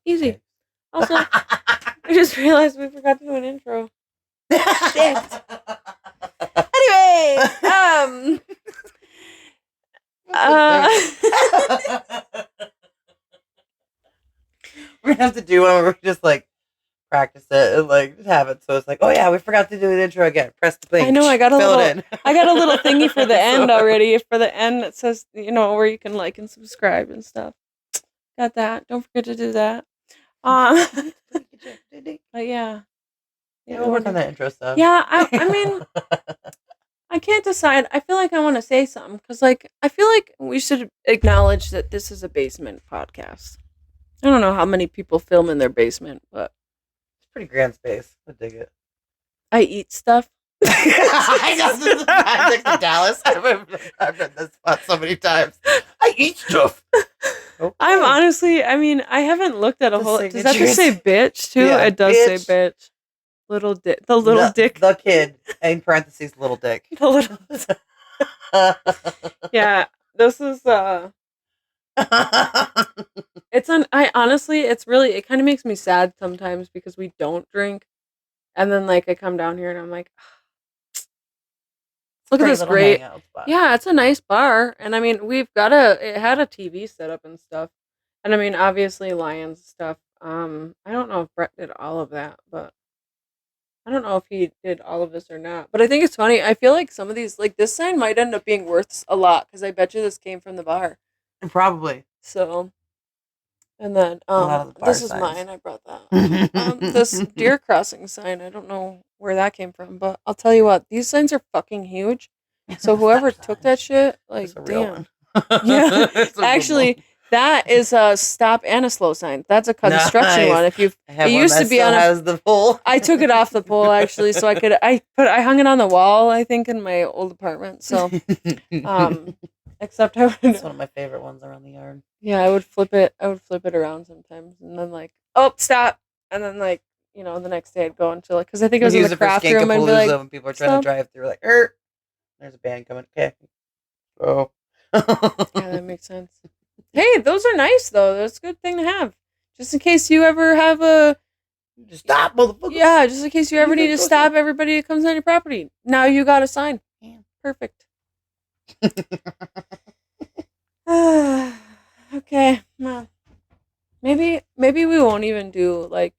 Easy. Also, I just realized we forgot to do an intro. Shit. Anyway, we're gonna have to do one where we just like practice it and like have it so it's like, oh yeah, we forgot to do the intro again. Press the thing. I know I got a Fill little it in. I got a little thingy for the end already. For the end it says, where you can like and subscribe and stuff. Got that. Don't forget to do that. But yeah. We'll work on that intro stuff. Yeah, I mean, I can't decide. I feel like I want to say something because, like, I feel like we should acknowledge that this is a basement podcast. I don't know how many people film in their basement, but it's pretty grand space. I dig it. I eat stuff. I know this is context in Dallas. I've read this spot so many times. I eat stuff. Okay. I'm honestly, I mean, I haven't looked at a whole. Does that just say bitch too? Yeah, it does say bitch. Little dick. The little dick. The kid. In parentheses, little dick. The little. Yeah, this is. I honestly, it's really. It kind of makes me sad sometimes because we don't drink, and then like I come down here and I'm like, look at this great. Yeah, it's a nice bar, and I mean it had a TV set up and stuff, and I mean obviously Lions stuff. I don't know if Brett did all of that, but I don't know if he did all of this or not. But I think it's funny. I feel like some of these, like this sign, might end up being worth a lot because I bet you this came from the bar. Probably. So, and then this is signs. mine. I brought that. This deer crossing sign. I don't know where that came from, but I'll tell you what. These signs are fucking huge. So whoever took that shit, like, damn. Yeah, actually, that is a stop and a slow sign. That's a construction one. If you, it used to be on the pole. I took it off the pole actually, so I hung it on the wall. I think in my old apartment. So, except it's one of my favorite ones around the yard. Yeah, I would flip it around sometimes, and then like, oh, stop, and then like, the next day I'd go until like, because I think it was in the craft room, and be like, when people are trying to drive through, like, there's a band coming. Okay, oh, yeah, that makes sense. Hey, those are nice though. That's a good thing to have, just in case you ever have a. Just stop, motherfucker. Yeah, just in case you ever need to stop everybody that comes on your property. Now you got a sign. Yeah. Perfect. Okay, well, maybe we won't even do like.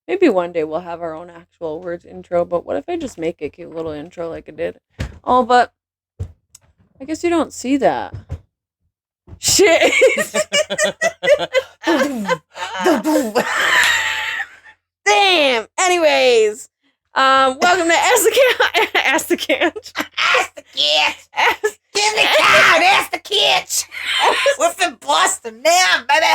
Maybe one day we'll have our own actual words intro. But what if I just make a cute little intro like I did? Oh, but I guess you don't see that. Shit. Damn. Anyways, welcome to Ask the Conch. Ask the Conch. Ask the Conch. Give me time. Ask the Conch. We're from Boston now, baby.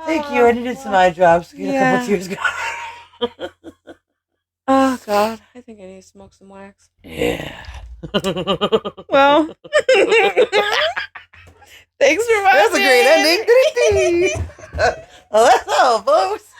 Thank you. I needed some eye drops to get a couple tears going. Oh God, I think I need to smoke some wax. Yeah. Well, thanks for watching. That's a great ending. Well, that's all, folks.